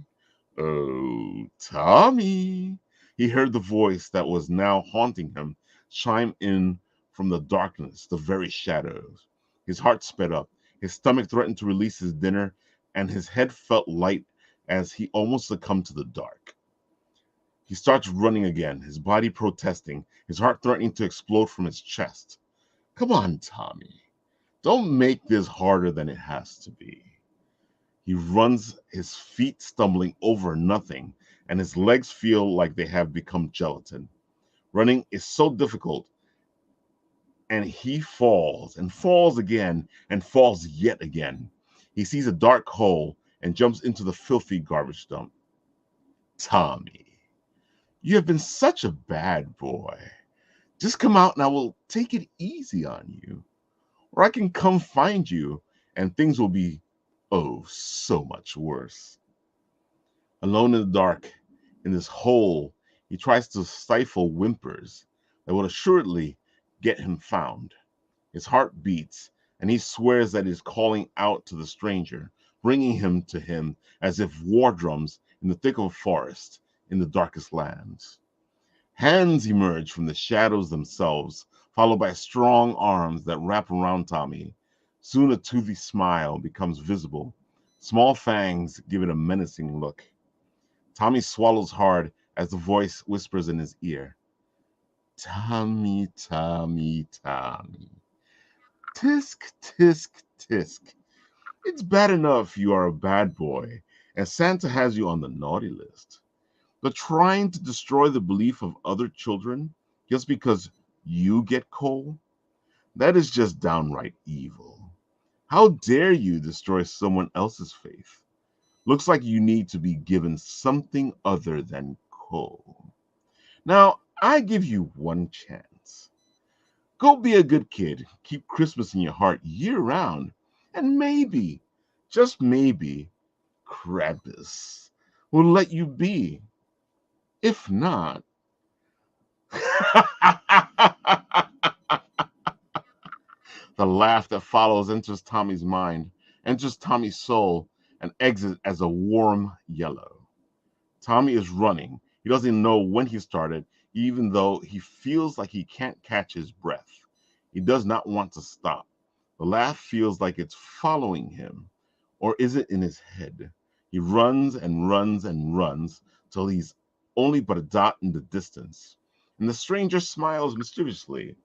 oh, Tommy. He heard the voice that was now haunting him chime in from the darkness, the very shadows. His heart sped up. His stomach threatened to release his dinner, and his head felt light as he almost succumbed to the dark. He starts running again, his body protesting, his heart threatening to explode from his chest. Come on, Tommy. Don't make this harder than it has to be. He runs, his feet stumbling over nothing, and his legs feel like they have become gelatin. Running is so difficult, and he falls and falls again and falls yet again. He sees a dark hole and jumps into the filthy garbage dump. Tommy, you have been such a bad boy. Just come out and I will take it easy on you. Or I can come find you and things will be, oh, so much worse. Alone in the dark, in this hole, he tries to stifle whimpers that will assuredly get him found. His heart beats, and he swears that he is calling out to the stranger, bringing him to him as if war drums in the thick of a forest in the darkest lands. Hands emerge from the shadows themselves, followed by strong arms that wrap around Tommy. Soon a toothy smile becomes visible. Small fangs give it a menacing look. Tommy swallows hard as the voice whispers in his ear, Tommy, Tommy, Tommy. Tisk, tisk, tisk. It's bad enough you are a bad boy, and Santa has you on the naughty list. But trying to destroy the belief of other children just because you get coal, that is just downright evil. How dare you destroy someone else's faith? Looks like you need to be given something other than coal. Now, I give you one chance. Go be a good kid, keep Christmas in your heart year round, and maybe, just maybe, Krampus will let you be. If not, the laugh that follows enters Tommy's mind, enters Tommy's soul, and exits as a warm yellow. Tommy is running. He doesn't know when he started, even though he feels like he can't catch his breath. He does not want to stop. The laugh feels like it's following him. Or is it in his head? He runs and runs and runs till he's only but a dot in the distance. And the stranger smiles mischievously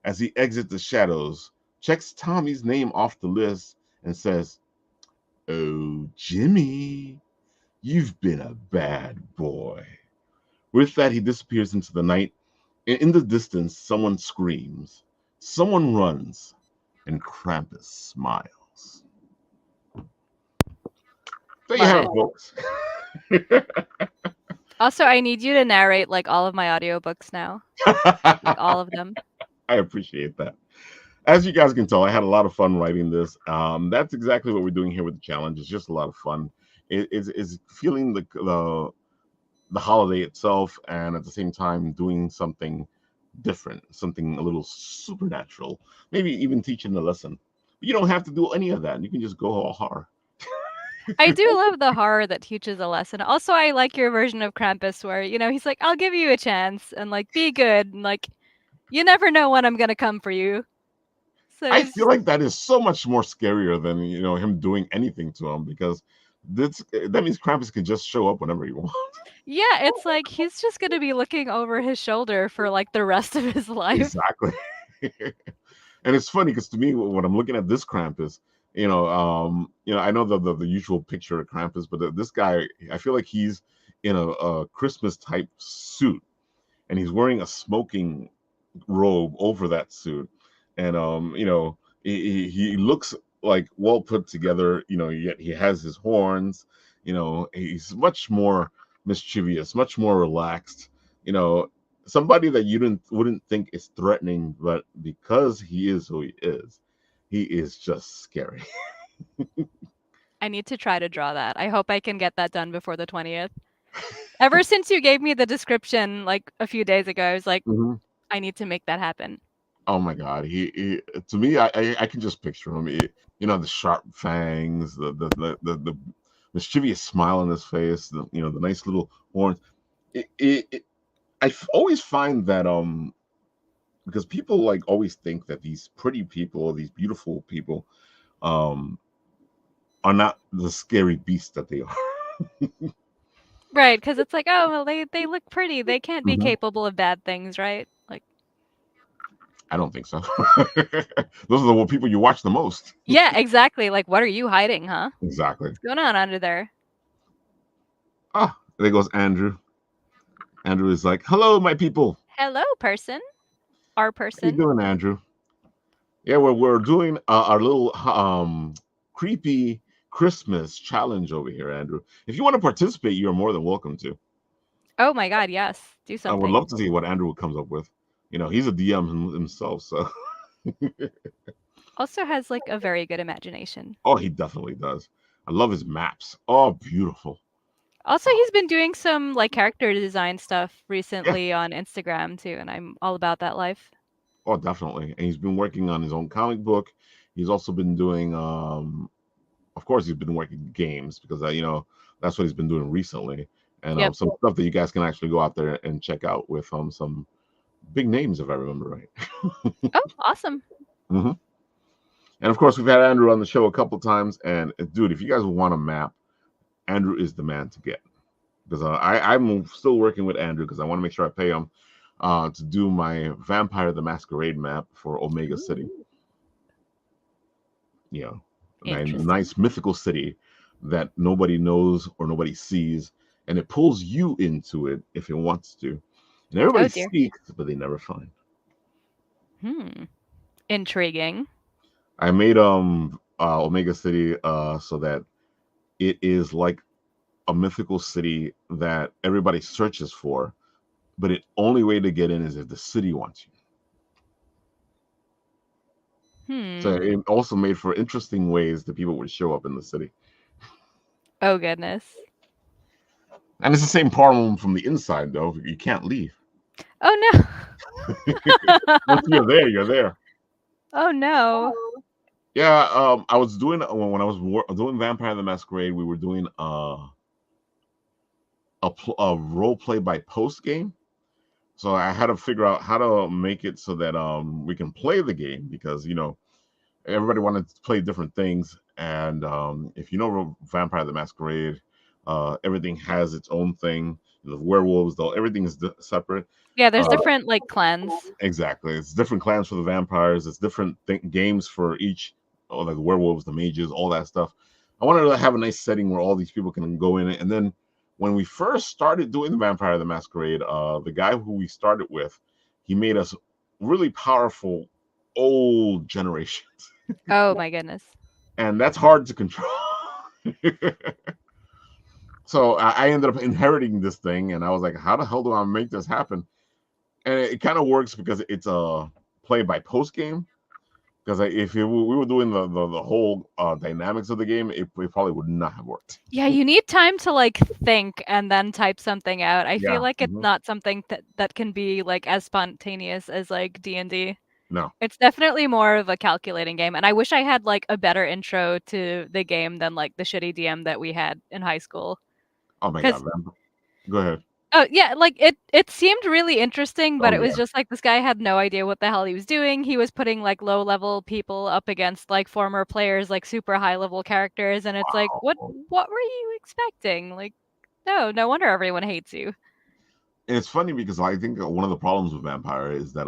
as he exits the shadows, checks Tommy's name off the list, and says, Oh, Jimmy, you've been a bad boy. With that, he disappears into the night, and in the distance, someone screams, someone runs, and Krampus smiles. There you Love have it. it, folks. Also, I need you to narrate like all of my audiobooks now. Like all of them. I appreciate that. As you guys can tell, I had a lot of fun writing this. That's exactly what we're doing here with the challenge. It's just a lot of fun. It's feeling the holiday itself, and at the same time doing something different, something a little supernatural, maybe even teaching a lesson. But you don't have to do any of that. You can just go all horror. I do love the horror that teaches a lesson. Also, I like your version of Krampus where, he's like, "I'll give you a chance and like be good and like you never know when I'm gonna come for you." So I he's feel just like that is so much more scarier than him doing anything to him, because that means Krampus can just show up whenever he wants. yeah, it's like he's just gonna be looking over his shoulder for like the rest of his life. Exactly. And it's funny because to me, when I'm looking at this Krampus, I know the usual picture of Krampus, but this guy, I feel like he's in a Christmas type suit, and he's wearing a smoking robe over that suit, and he looks like well put together. Yet he has his horns. He's much more mischievous, much more relaxed. You know, somebody that you wouldn't think is threatening, but because he is who he is just scary. I need to try to draw that. I hope I can get that done before the 20th. Ever since you gave me the description like a few days ago, I was like, Mhm. I need to make that happen. Oh my God, he to me, I can just picture him. The sharp fangs, the mischievous smile on his face, the nice little horns. Always find that because people like always think that these pretty people, these beautiful people, um are not the scary beasts that they are. Right, because it's like, oh, well, they look pretty. They can't be Mhm. capable of bad things, right? Like, I don't think so. Those are the people you watch the most. yeah, exactly. Like, what are you hiding, huh? Exactly. What's going on under there? Ah, there goes Andrew. Andrew is like, "Hello, my people. Hello, person. Our How you person. doing, Andrew?" Yeah, we're doing our little creepy Christmas challenge over here, Andrew. If you want to participate, you're more than welcome to. Oh my God, yes. Do I would something. love to see what Andrew comes up with. He's a DM himself, so Also has like a very good imagination. oh, he definitely does. I love his maps. Oh, beautiful. Also, he's been doing some like character design stuff Yeah. recently on Instagram too, and I'm all about that life. Oh, definitely. And he's been working on his own comic book. He's also been doing, of course, he's been working games because that's what he's been doing recently, and Yep. some stuff that you guys can actually go out there and check out with some big names, if I remember right. Oh, awesome. Hmm. And of course, we've had Andrew on the show a couple times. And dude, if you guys want a map, Andrew is the man to get, because I'm still working with Andrew because I want to make sure I pay him to do my Vampire the Masquerade map for Omega City. Ooh, You know, a interesting. nice mythical city that nobody knows or nobody sees, and it pulls you into it if it wants to. And everybody Oh dear. seeks, but they never find. Hmm. Intriguing. I made Omega City so that it is like a mythical city that everybody searches for, but the only way to get in is if the city wants you. So Hmm. it also made for interesting ways that people would show up in the city. Oh goodness. And it's the same problem from the inside, though. You can't leave. Oh Once no. you're there, you're there. Oh no. Yeah, I was doing when I was doing Vampire the Masquerade. We were doing a role play by post game. So I had to figure out how to make it so that we can play the game, because everybody wanted to play different things. And if you know Vampire the Masquerade, everything has its own thing. The werewolves, though, everything is separate. Yeah, there's Uh, different like clans. exactly, it's different clans for the vampires. It's different games for each, like the werewolves, the mages, all that stuff. I wanted to have a nice setting where all these people can go in it. And then when we first started doing the Vampire the Masquerade, the guy who we started with, he made us really powerful old generations. Oh my goodness. And that's hard to control. So I ended up inheriting this thing, and I was like, how the hell do I make this happen? And it kind of works because it's a play by post game. Because if we were doing the whole dynamics of the game, it probably would not have worked. Yeah, you need time to like think and then type something out. I feel Yeah. like it's Hmm. not something that can be like as spontaneous as like D&D. No. It's definitely more of a calculating game, and I wish I had like a better intro to the game than like the shitty DM that we had in high school. Oh my Cuz god, man. Go ahead. oh yeah, like it seemed really interesting, but Oh it was yeah. just like this guy had no idea what the hell he was doing. He was putting like low level people up against like former players, like super high level characters, and it's like Wow. what were you expecting? Like no wonder everyone hates you. And it's funny because I think one of the problems with Vampire is that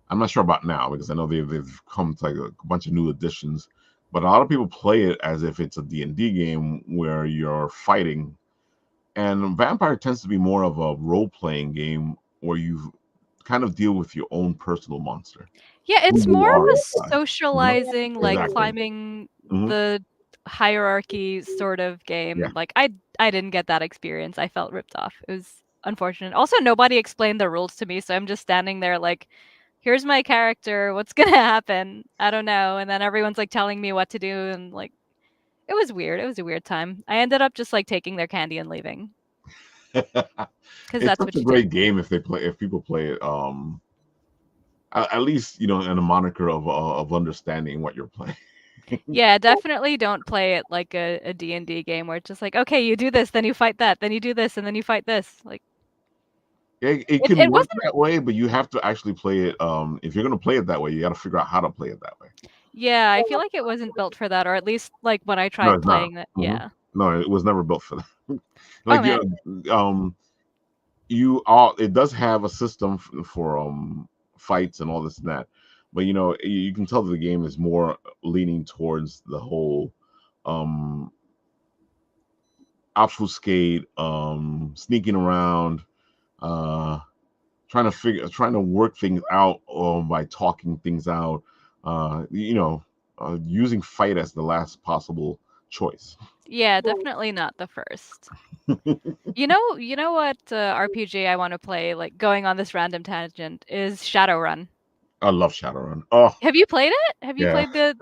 I'm not sure about now because I know they've come to like a bunch of new additions, but a lot of people play it as if it's a D&D game where you're fighting, and Vampire tends to be more of a role playing game where you kind of deal with your own personal monster, Yeah, who it's you more of are a inside. Mhm. socializing, like Exactly. climbing Hmm. the hierarchy sort of Yeah. game. Like I didn't get that experience. I felt ripped off. It was unfortunate. Also, nobody explained the rules to me, so I'm just standing there like, here's my character. What's gonna happen? I don't know. And then everyone's like telling me what to do, and like it was weird. It was a weird time. I ended up just like taking their candy and leaving because It's that's such what a you do. great game if people play it. At least in a moniker of understanding what you're playing. Yeah, definitely don't play it like a D&D game where it's just like, okay, you do this, then you fight that, then you do this, and then you fight this. Like It it, can it work wasn't. that way, but you have to actually play it. If you're gonna play it that way, you got to figure out how to play it that way. Yeah, I feel like it wasn't built for that, or at least like when I No, tried it's not. playing that. Hmm. Yeah. No, it was never built for that. Oh Like man. you all it does have a system for fights and all this and that, but you can tell that the game is more leaning towards the whole um obfuscate, sneaking around, uh trying to work things out by talking things out, using fight as the last possible choice. Yeah, definitely not the first. You know what RPG I want to play? Like going on this random tangent is Shadowrun. I love Shadowrun. Oh Have you played it? Have you yeah. played the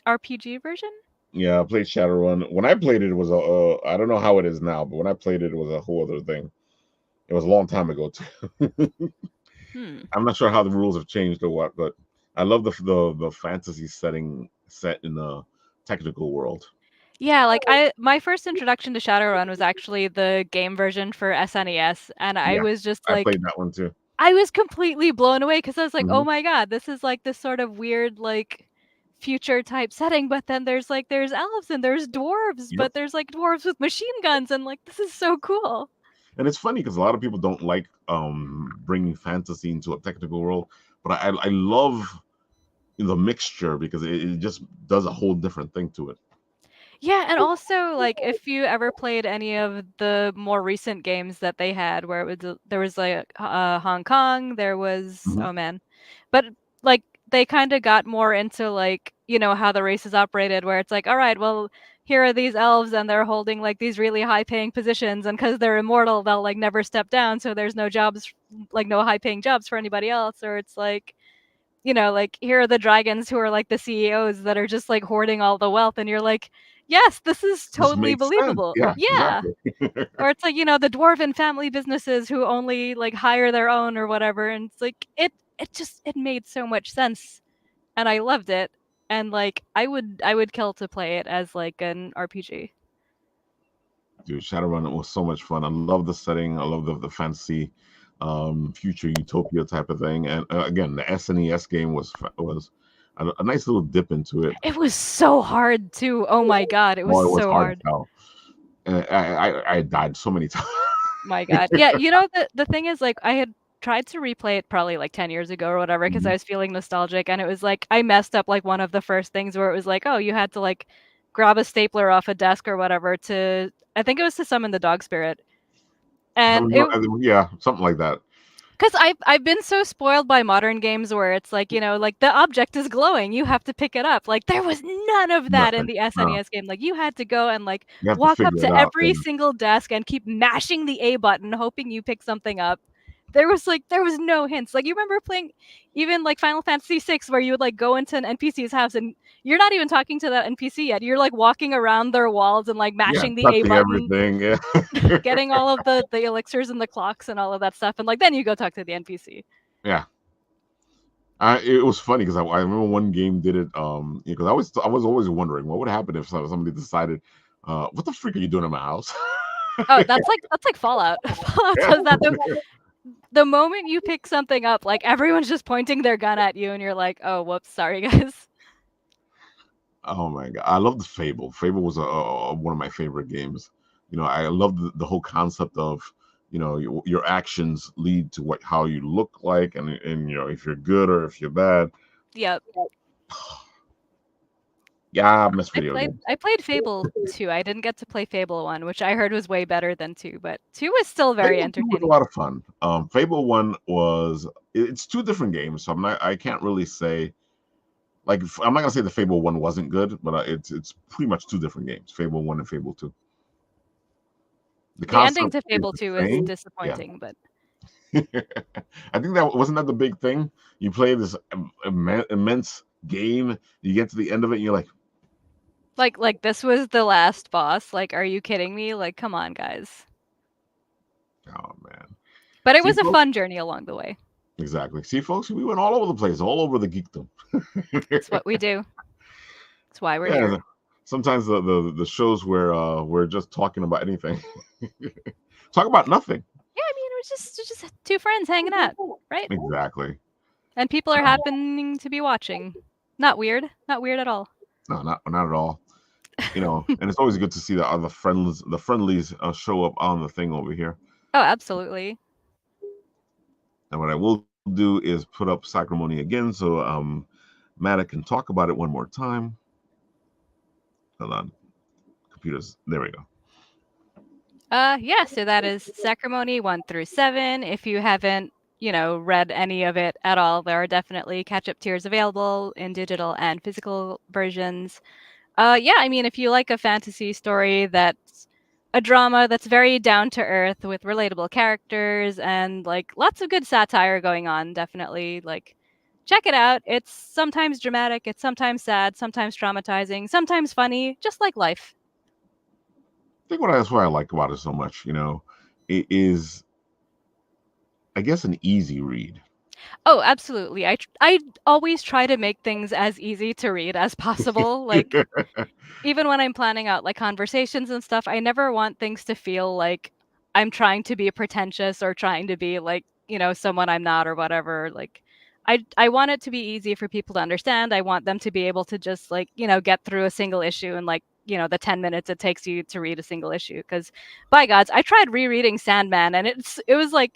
RPG version? Yeah, I played Shadowrun. When I played it, it was I don't know how it is now, but when I played it, it was a whole other thing. It was a long time ago too. Hmm. I'm not sure how the rules have changed or what, but I love the fantasy setting set in the technical world. Yeah, like my first introduction to Shadowrun was actually the game version for SNES, and I Yeah, was just I like played that one too. I was completely blown away because I was like, Hmm. "Oh my god, this is like this sort of weird like future type setting, but then there's elves and there's dwarves, Yep. but there's like dwarves with machine guns and like this is so cool." And it's funny because a lot of people don't like bringing fantasy into a technical world, but I love the mixture because it just does a whole different thing to it. Yeah, and also like if you ever played any of the more recent games that they had where it was there was like Hong Kong, there was Hmm. oh man. But like they kind of got more into like, how the races operated where it's like, all right, well, here are these elves and they're holding like these really high paying positions and cuz they're immortal, they'll like never step down, so there's no jobs like no high paying jobs for anybody else or it's like like here are the dragons who are like the CEOs that are just like hoarding all the wealth and you're like, "Yes, this is This totally makes sense. believable." Yeah, Yeah. exactly. Or it's like, the dwarven family businesses who only like hire their own or whatever and it's like it made so much sense and I loved it and like I would kill to play it as like an RPG. Dude, Shadowrun was so much fun. I love the setting. I love the fantasy, future utopia type of thing. And again, the SNES game was a nice little dip into it. It was so hard too. Oh my god, it was Well, it was so hard as hard. hell. And I died so many times. My god. Yeah, the thing is, like, I had tried to replay it probably, like, 10 years ago or whatever because I Mhm. was feeling nostalgic, and it was like I messed up, like, one of the first things where it was like, "Oh, you had to, like, grab a stapler off a desk or whatever to" I think it was to summon the dog spirit. And it Yeah, something like that. because I've been so spoiled by modern games where it's like, like, the object is glowing, you have to pick it up. Like, there was none of that in Nothing. the No, SNES game. Like, you had to go and, like, you have to walk up figure it to out. every single desk and keep mashing the A button, hoping you pick something up. There was no hints. Like, you remember playing even like Final Fantasy VI, where you would like go into an NPC's house and you're not even talking to that NPC yet. You're like walking around their walls and like Yeah, mashing the A touching button, everything. Yeah. getting all of the elixirs and the clocks and all of that stuff, and like then you go talk to the NPC. Yeah. It was funny because I remember one game did it. Because I was always wondering what would happen if somebody decided, what the freak are you doing in my house? Oh, that's like Fallout. Fallout Yeah. does that. The moment you pick something up, like everyone's just pointing their gun at you, and you're like, oh, whoops, sorry guys. Oh my god, I love the Fable. Fable was one of my favorite games. I love the whole concept of your actions lead to how you look like, and if you're good or if you're bad. Yep. Yeah, I miss video games. I played Fable 2. I didn't get to play Fable 1, which I heard was way better than 2, but 2 was still very Fable 2 was a entertaining. lot of fun. Fable 1 it's two different games, so I can't really say, like, I'm not gonna say the Fable 1 wasn't good, but it's pretty much two different games, Fable 1 and Fable 2. The ending Concept to is Fable the 2 is same. Yeah. disappointing, but I think that the big thing. You play this immense game, you get to the end of it, and you're like this was the last boss. Like, are you kidding me? Like, come on, guys. oh man. But it See, was a folks, fun journey along the way. exactly. See, folks, we went all over the place, all over the geekdom. It's what we do. It's why we're Yeah. here. Sometimes the shows where we're just talking about anything, talk about nothing. Yeah, I mean, it was just two friends hanging out, right? Exactly. And people are happening to be watching. Not weird. Not weird at all. No, not at all. And it's always good to see the other friendlies show up on the thing over here. Oh, absolutely. And what I will do is put up Sacrimony again, so Matta can talk about it one more time. Hold on, computers. There we go. Yeah, so that is Sacrimony 1 through 7. If you haven't, read any of it at all, there are definitely catch-up tiers available in digital and physical versions. Yeah, I mean, if you like a fantasy story that's a drama that's very down to earth with relatable characters and like lots of good satire going on, definitely like check it out. It's sometimes dramatic, it's sometimes sad, sometimes traumatizing, sometimes funny, just like life. I think that's what I like about it so much. It is, I guess, an easy read. Oh, absolutely. I always try to make things as easy to read as possible. Like, even when I'm planning out like conversations and stuff, I never want things to feel like I'm trying to be pretentious or trying to be like, someone I'm not or whatever. Like, I want it to be easy for people to understand. I want them to be able to just like, get through a single issue in like, the 10 minutes it takes you to read a single issue. Because by gods, I tried rereading Sandman and it was like,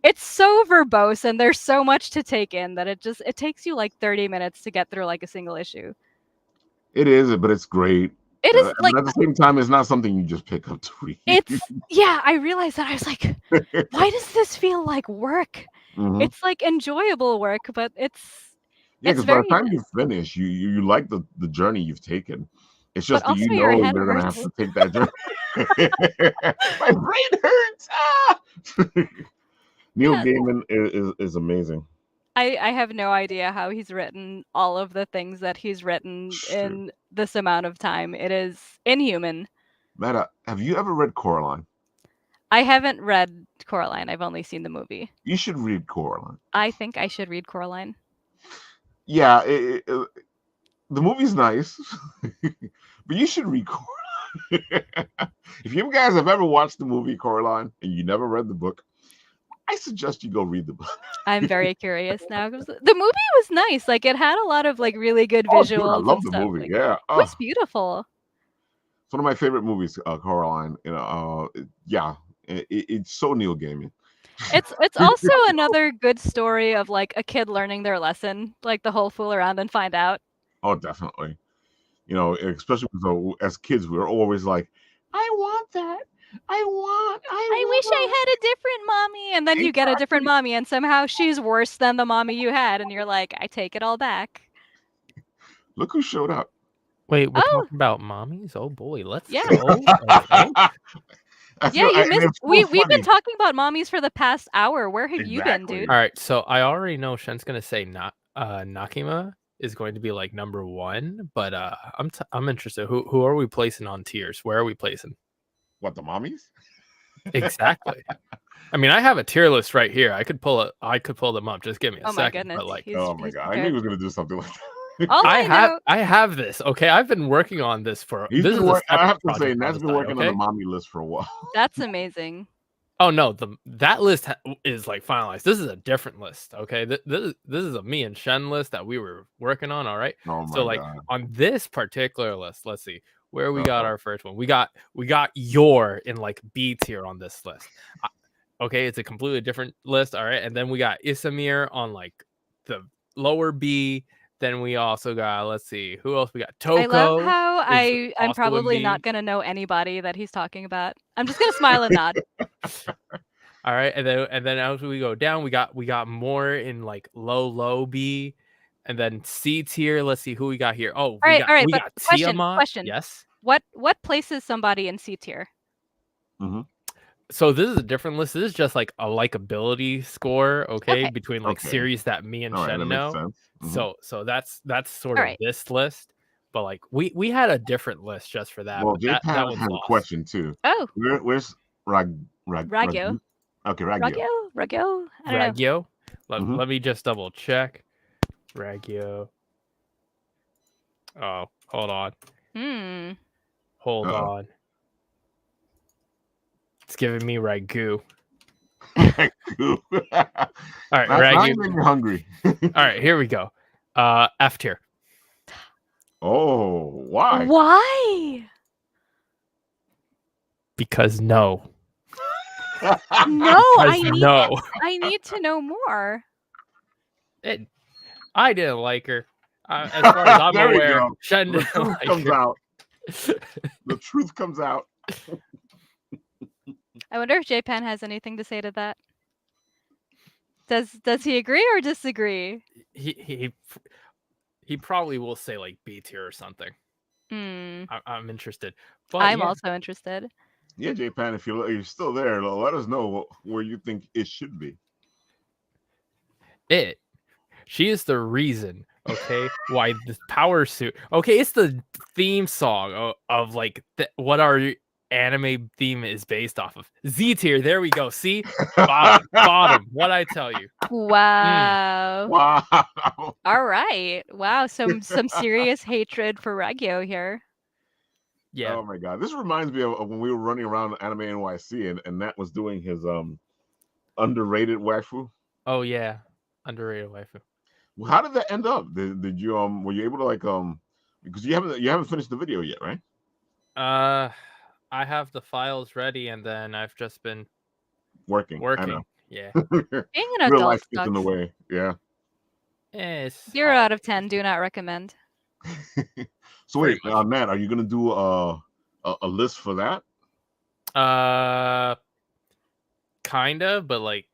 it's so verbose and there's so much to take in that it takes you like 30 minutes to get through like a single issue. It is, but it's great. It is like, but at the same time, it's not something you just pick up to read. yeah, I realized that. I was like, why does this feel like work? Mm-hmm. It's like enjoyable work, but it's because by the very time you finish, you like the journey you've taken. It's just but that also your head you're gonna have hurts. to take that journey. My brain hurts. Ah! Neil Yeah. Gaiman is amazing. I have no idea how he's written all of the things that he's written in this amount of time. It is inhuman. Meta, have you ever read Coraline? I haven't read Coraline. I've only seen the movie. You should read Coraline. I think I should read Coraline. Yeah, the movie's nice, but you should read Coraline. If you guys have ever watched the movie Coraline and you never read the book, I suggest you go read the book. I'm very curious now. The movie was nice. Like, it had a lot of like really good visuals. Dude, I love and the stuff. movie. Like, Yeah, it was beautiful. It's one of my favorite movies, Coraline. Yeah, it's so Neil Gaiman. It's also another good story of like a kid learning their lesson, like the whole fool around and find out. Oh, definitely. Especially as kids, we were always like, "I want that. I wish I had a different mommy." And then you get a different mommy, and somehow she's worse than the mommy you had, and you're like, I take it all back. Look who showed up. Wait, we're talking about mommies? Oh boy, let's go. Okay. Yeah, you missed. It's so We've been funny. talking about mommies for the past hour. Where have you been, Exactly. dude? All right, so I already know Shen's gonna say Nakima is going to be like number 1, but I'm interested. Who are we placing on tiers? Where are we placing? What, the mommies? Exactly. I mean, I have a tier list right here. I could pull them up. Just give me a Oh my second. goodness, But like, Oh my he's god, I knew he prepared. was gonna do something like that. All I know. I have this. Okay, I've been working on this for. He's This been is a working. I separate have to say, project on Nat's the been side. working on the Okay. mommy list for a while. That's amazing. Oh no, that list is like finalized. This is a different list. Okay, this is a me and Shen list that we were working on. All right. Oh So my like god. on this particular list, let's see where we got Uh-oh. our first one. We got your in like B tier on this list. Okay, it's a completely different list. All right, and then we got Isamir on like the lower B. Then we also got, let's see, who else we got? Toko. I love how is I'm also in probably B. not gonna know anybody that he's talking about. I'm just gonna smile and nod. All right, and then as we go down, we got more in like low B, and then C tier. Let's see who we got here. Oh, All right. we But got question. Tiamat. Yes. What places somebody in C tier? Mm-hmm. So this is a different list. This is just like a likability score, okay, Okay. between like Okay. series that me and All right, Shen that know. makes sense. Mm-hmm. So that's sort All of right. this list, but like we had a different list just for that. Well, But J that Pan one's has a lost. question too. Oh, Where's Ragyo. Okay, Ragyo. Ragyo. I don't know. Ragyo. Let me just double check. Ragyo. Oh, hold on. Hold Uh-oh. on. It's giving me ragu. Ragu. All right, Now ragu. you made me hungry. All right, here we go. F tier. Oh, why? Why? Because no. No, no. I need to know more. I didn't like her. As far as I'm There we aware, go. Shen The didn't truth like comes her. out. The truth comes out. I wonder if J-Pan has anything to say to that. Does he agree or disagree? He probably will say like B tier or something. Hmm. I'm interested. But I'm yeah. also interested. Yeah, J Pan, if you're still there, let us know where you think it should be. She is the reason, okay, why the power suit. Okay, it's the theme song of like what our anime theme is based off of. Z tier. There we go. See, bottom. What I tell you. Wow. Wow. All right. Wow. Some serious hatred for Regio here. Yeah. Oh my god, this reminds me of when we were running around Anime NYC and Nat was doing his underrated waifu. Oh yeah, underrated waifu. Well, how did that end up? Did you were you able to like because you haven't finished the video yet, right? I have the files ready, and then I've just been Working. I know. Yeah. Being an Real adult life gets sucks. in the way. Yeah. 0 out of 10. Do not recommend. So wait, Nat, are you gonna do a list for that? Kind of, but like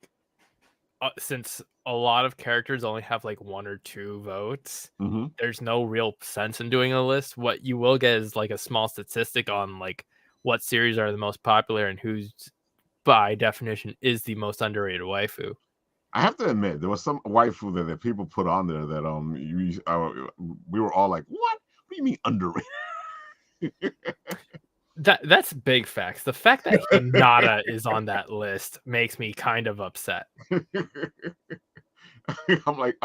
since a lot of characters only have like 1 or 2 votes, there's no real sense in doing a list. What you will get is like a small statistic on like what series are the most popular and who's by definition is the most underrated waifu. I have to admit, there was some waifu that people put on there that we were all like, what? What do you mean underrated? That's big facts. The fact that Hinata is on that list makes me kind of upset. I'm like,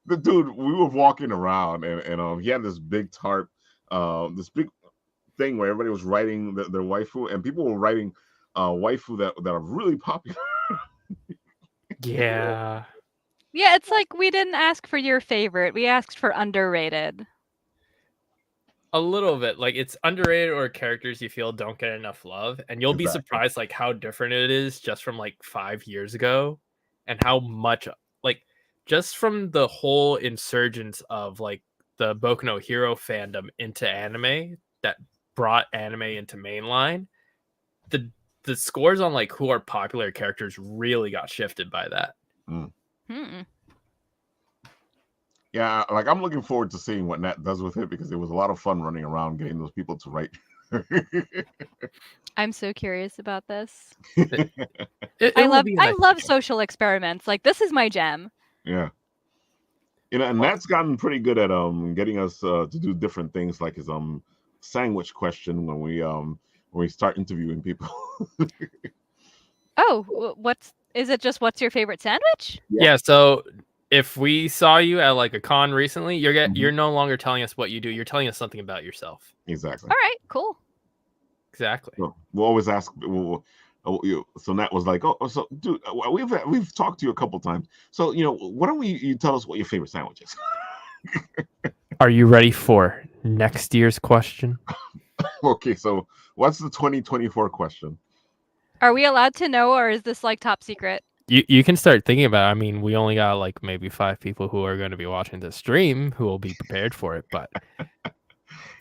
the dude, we were walking around and he had this big tarp, this big thing where everybody was writing their waifu, and people were writing waifu that are really popular. Yeah. Yeah, it's like we didn't ask for your favorite. We asked for underrated. A little bit. Like it's underrated or characters you feel don't get enough love, and you'll be surprised like how different it is just from like 5 years ago, and how much like just from the whole insurgence of like the Boku no Hero fandom into anime that brought anime into mainline. The scores on like who are popular characters really got shifted by that. Yeah, like I'm looking forward to seeing what Nat does with it, because it was a lot of fun running around getting those people to write I'm so curious about this. It I will be a nice love game. social experiments. Like, this is my jam. Yeah. And Matt's gotten pretty good at getting us to do different things, like his sandwich question when we start interviewing people. Oh, is it just what's your favorite sandwich? Yeah, so if we saw you at like a con recently, Mhm. you're no longer telling us what you do. You're telling us something about yourself. Exactly. All right, cool. Exactly. So we'll always ask. So Nat was like, "Oh, so dude, we've talked to you a couple times. So why don't you tell us what your favorite sandwich is?" Are you ready for next year's question? Okay, so what's the 2024 question? Are we allowed to know, or is this like top secret? You can start thinking about it. I mean, we only got like maybe 5 people who are going to be watching the stream who will be prepared for it. But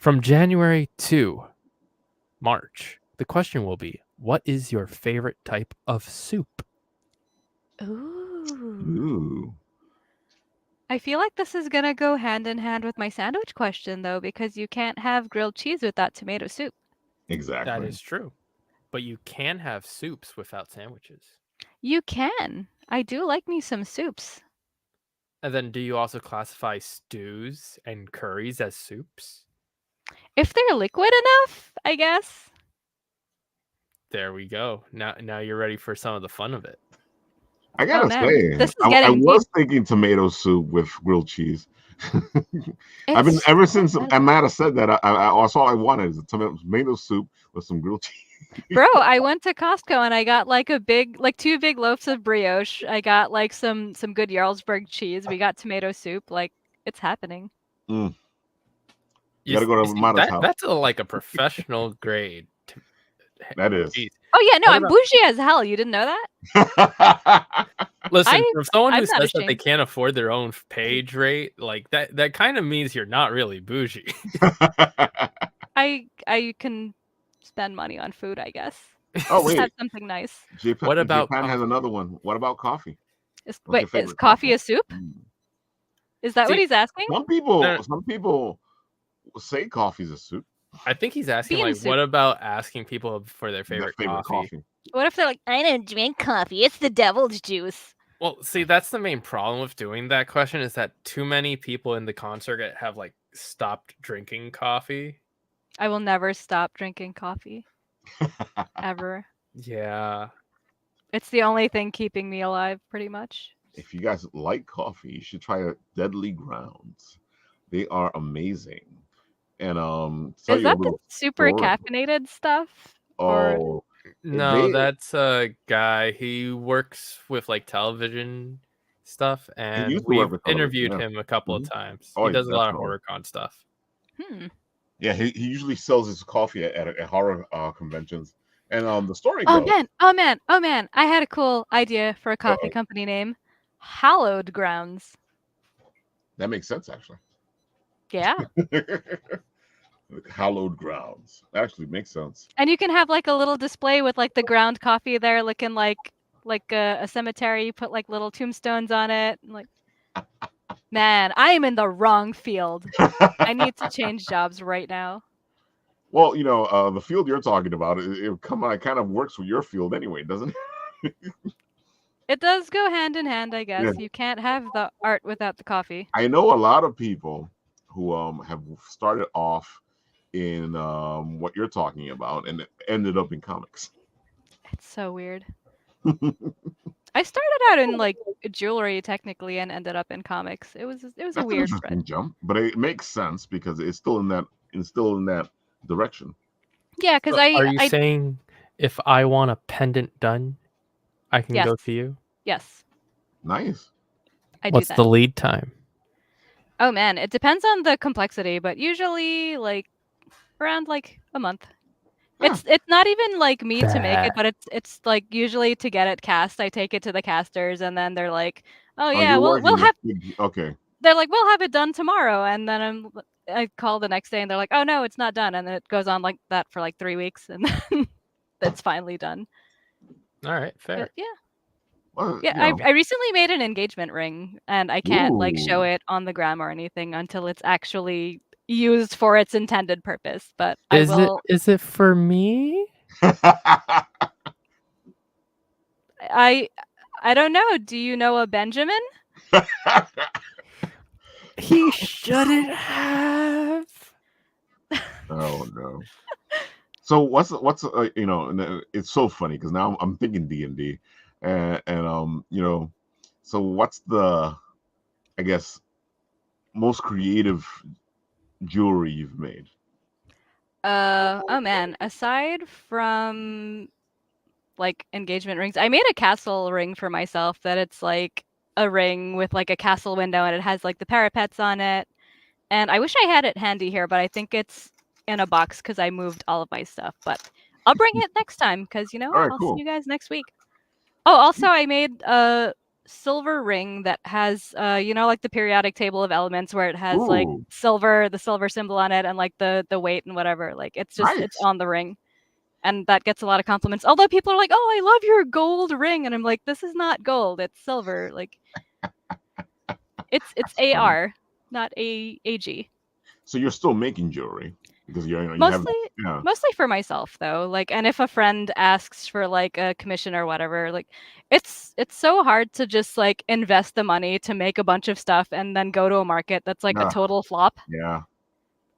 from January to March, the question will be, what is your favorite type of soup? Ooh. Ooh, I feel like this is gonna go hand in hand with my sandwich question, though, because you can't have grilled cheese without tomato soup. exactly. That is true. But you can have soups without sandwiches. You can. I do like me some soups. And then do you also classify stews and curries as soups? If they're liquid enough, I guess. There we go. Now you're ready for some of the fun of it. I Oh gotta man, say, this is I getting deep. was thinking tomato soup with grilled cheese. I've been It's ever so since good. Amanda said that. That's all I wanted is a tomato soup with some grilled cheese. Bro, I went to Costco and I got like two big loaves of brioche. I got like some good Jarlsberg cheese. We got tomato soup. Like, it's happening. Mm, you You, gotta go to you see, Amada's house. that's like a professional grade. That is. Cheese. Oh yeah, no, What I'm about- bougie as hell. You didn't know that? Listen, from someone I'm who not says that they ashamed. can't afford their own page rate, like that kind of means you're not really bougie. I can spend money on food, I guess. Oh Just have wait, something nice. What about Japan has coffee? another one. What about coffee? What's Wait, your is favorite coffee a soup? Mm. Is that what See, he's asking? Some no, people say coffee's a soup. I think he's asking Bean like, soup. what about asking people for their Their favorite favorite coffee. What if they're like, I don't drink coffee. It's the devil's juice. Well, see, that's the main problem with doing that question is that too many people in the concert have like stopped drinking coffee. I will never stop drinking coffee. Ever. Yeah. It's the only thing keeping me alive, pretty much. If you guys like coffee, you should try Deadly Grounds. They are amazing. And tell Is you a that the little super story. caffeinated stuff? Or Oh, No, that's a guy. He works with like television stuff, he and used to work we've with television. interviewed Yeah. him a couple of Mhm. times. Oh, He does a lot of definitely. HorrorCon stuff. Yeah, he usually sells his coffee at horror conventions. And the story Oh goes, man, oh man, oh man. I had a cool idea for a coffee uh-oh, company name. Hallowed Grounds. that makes sense actually. Yeah. Hallowed Grounds actually makes sense. And you can have like a little display with like the ground coffee there looking like a cemetery. You put like little tombstones on it. And, like, man, I am in the wrong field. I need to change jobs right now. Well, the field you're talking about, it kind of works with your field anyway, doesn't it? It does go hand in hand, I Yeah. guess. You can't have the art without the coffee. I know a lot of people who have started off in what you're talking about and ended up in comics. It's so weird. I started out in like jewelry technically and ended up in comics. It was a That's weird an interesting spread. jump, but it makes sense because it's still in that direction. Yeah, because So are you I saying if I want a pendant done, I can yes, go to you? yes, Nice. I do What's that. the lead time? Oh man, it depends on the complexity, but usually like around like a month. Yeah. It's not even like me to make it, That- but it's like usually to get it cast, I take it to the casters and then they're like, "Oh yeah, You're we'll working have." okay. They're like, "We'll have it done tomorrow," and then I call the next day and they're like, "Oh no, it's not done," and then it goes on like that for like 3 weeks, and then it's finally done. All right, fair. But yeah, Well, yeah. I recently made an engagement ring, and I can't like show Ooh. it on the gram or anything until it's actually used for its intended purpose. But I will. Is it for me? I don't know. Do you know a Benjamin? He shouldn't have. Oh no. So what's you know, and it's so funny because now I'm thinking D&D, and you know, so what's the, I guess, most creative jewelry you've made? Oh man, aside from like engagement rings, I made a castle ring for myself that it's like a ring with like a castle window and it has like the parapets on it. And I wish I had it handy here, but I think it's in a box because I moved all of my stuff. But I'll bring it next time because, you know, All right, I'll see cool. you guys next week. Oh, also, I made a silver ring that has, you know, like the periodic table of elements where it has like Ooh, silver, the silver symbol on it, and like the weight and whatever. Like it's nice. on the ring, and that gets a lot of compliments. Although people are like, "Oh, I love your gold ring," and I'm like, "This is not gold; it's silver. Like it's That's funny. AR, not AG." So you're still making jewelry because you have, Mostly yeah. mostly for myself though. Like, and if a friend asks for like a commission or whatever, like it's so hard to just like invest the money to make a bunch of stuff and then go to a market that's like a Ah, total flop. yeah,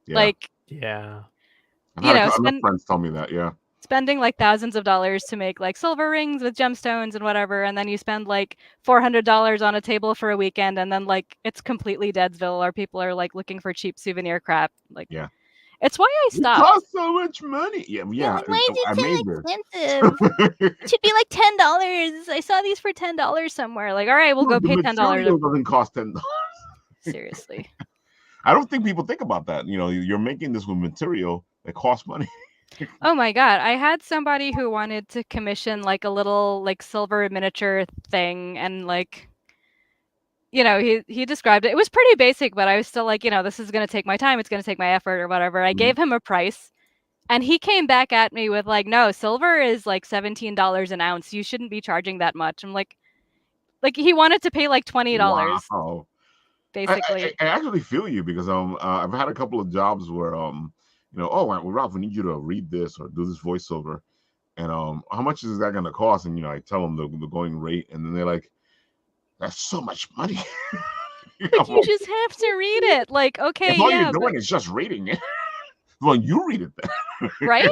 yeah. Like, Yeah. I've you had know, enough friends tell me that. Yeah. spending like thousands of dollars to make like silver rings with gemstones and whatever, and then you spend like $400 on a table for a weekend, and then like it's completely Deadsville, or people are like looking for cheap souvenir crap. Like, Yeah. it's why I It stopped. costs so much money. Yeah, Yeah, yeah. like, why is I it made so this. expensive? It should be like $10. I saw these for $10 somewhere. Like, all right, we'll No, go the pay $10. material doesn't cost $10. Seriously. I don't think people think about that. You know, you're making this with material that costs money. Oh my god, I had somebody who wanted to commission like a little like silver miniature thing, and like, you know, he described it. It was pretty basic, but I was still like, you know, this is going to take my time, it's going to take my effort or whatever. I Mhm. gave him a price, and he came back at me with like, "No, silver is like $17 an ounce. You shouldn't be charging that much." I'm like he wanted to pay like $20 Wow. basically. I actually feel you because I've had a couple of jobs where you know, oh well, Ralph, we need you to read this or do this voiceover, and how much is that going to cost? And you know, I tell them the going rate, and then they're like, that's so much money. But I'm you like, just have to read it. Like, if okay, all you're yeah, but doing is just reading it, well, you read it then. right?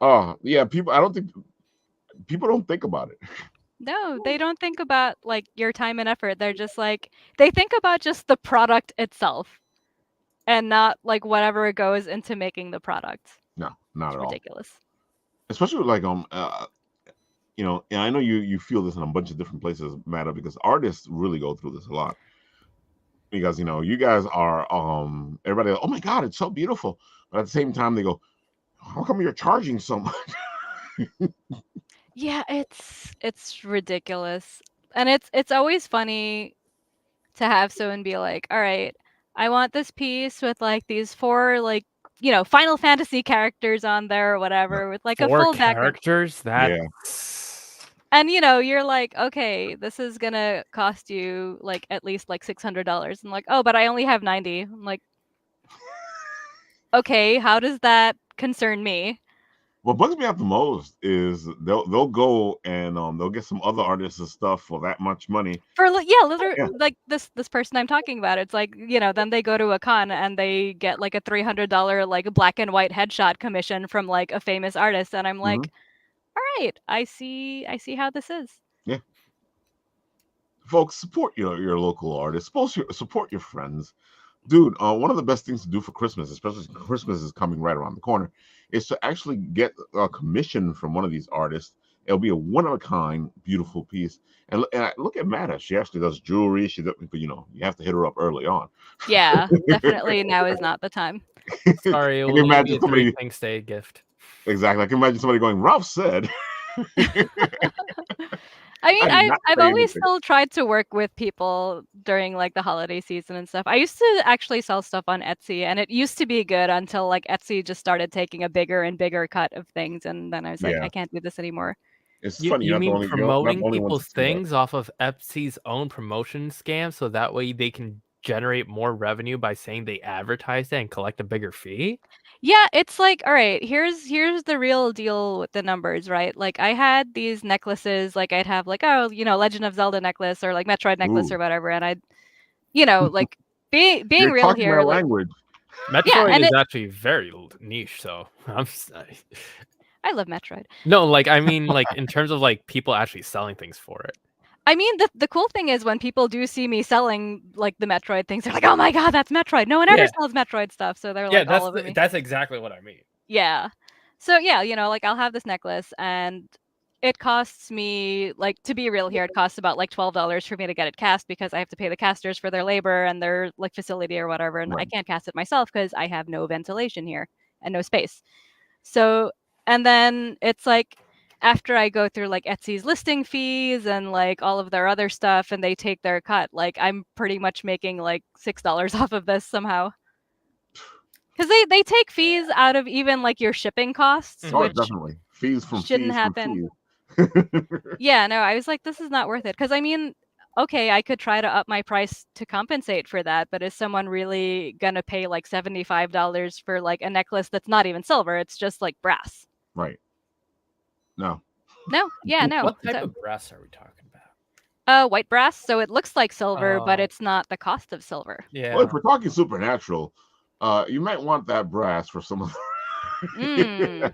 Oh yeah, people. I don't think people don't think about it. No, they don't think about like your time and effort. They're just like they think about just the product itself and not like whatever goes into making the product. No, not It's at all. ridiculous. Especially like you know, and I know you feel this in a bunch of different places, Matter, because artists really go through this a lot. Because you know, you guys are everybody, oh my god, it's so beautiful. But at the same time they go, how come you're charging so much? Yeah, it's ridiculous. And it's always funny to have someone be like, "All right, I want this piece with like these four like, you know, Final Fantasy characters on there or Yeah. whatever with like a 4 full background." characters? Yeah. That's And you know, you're like, "Okay, this is gonna cost you like at least like $600." And like, "Oh, but I only have 90." I'm like, "Okay, how does that concern me?" What bugs me out the most is they'll go and they'll get some other artists and stuff for that much money. For yeah, literally Yeah. like this person I'm talking about. It's like, you know, then they go to a con and they get like a $300 like black and white headshot commission from like a famous artist, and I'm Hmm. like, "All right, I see how this is." Yeah. Folks, support your local artists. Support your friends. Dude, one of the best things to do for Christmas, especially Christmas is coming right around the corner, is to actually get a commission from one of these artists. It'll be a one of a kind, beautiful piece. And look at Mata. She actually does jewelry. She does, but you know, you have to hit her up early on. Yeah, definitely now is not the time. I sorry, it can will only be imagine a 3 somebody Thanksday gift. exactly. I can imagine somebody going, Ralph said. I mean, I did not I've say always anything. still tried to work with people during like the holiday season and stuff. I used to actually sell stuff on Etsy, and it used to be good until like Etsy just started taking a bigger and bigger cut of things, and then I was like, Yeah. I can't do this anymore. It's funny. You mean You're not the promoting only one to people's see that. things off of Etsy's own promotion scam so that way they can generate more revenue by saying they advertised it and collect a bigger fee? Yeah, it's like, all right, here's the real deal with the numbers, right? Like I had these necklaces, like I'd have like, oh, Legend of Zelda necklace or like Metroid necklace Ooh, or whatever, and I'd, like being you're real talking my here, like language. yeah, Metroid and is actually very niche, so I love Metroid. no, like I mean, like in terms of like people actually selling things for it. I mean, the cool thing is when people do see me selling like the Metroid things, they're like, "Oh my god, that's Metroid." No one ever Yeah, sells Metroid stuff, so they're yeah, like all over me. that's exactly what I mean. Yeah. So yeah, like I'll have this necklace and it costs me like to be real here, it costs about like $12 for me to get it cast because I have to pay the casters for their labor and their like facility or whatever, and I Right. can't cast it myself because I have no ventilation here and no space. So and then it's like after I go through like Etsy's listing fees and like all of their other stuff and they take their cut, like I'm pretty much making like $6 off of this somehow. Because they take fees out of even like your shipping costs, Oh, Mhm. which definitely. Fees from shouldn't fees from happen. fees. Yeah, no, I was like, this is not worth it. Because I mean, okay, I could try to up my price to compensate for that, but is someone really gonna pay like $75 for like a necklace that's not even silver? It's just like brass. Right. No. No, yeah, no. What type So, of brass are we talking about? white brass, so it looks like silver, but Oh, it's not the cost of silver. Well, if yeah. we're talking supernatural, you might want that brass for some of Mm.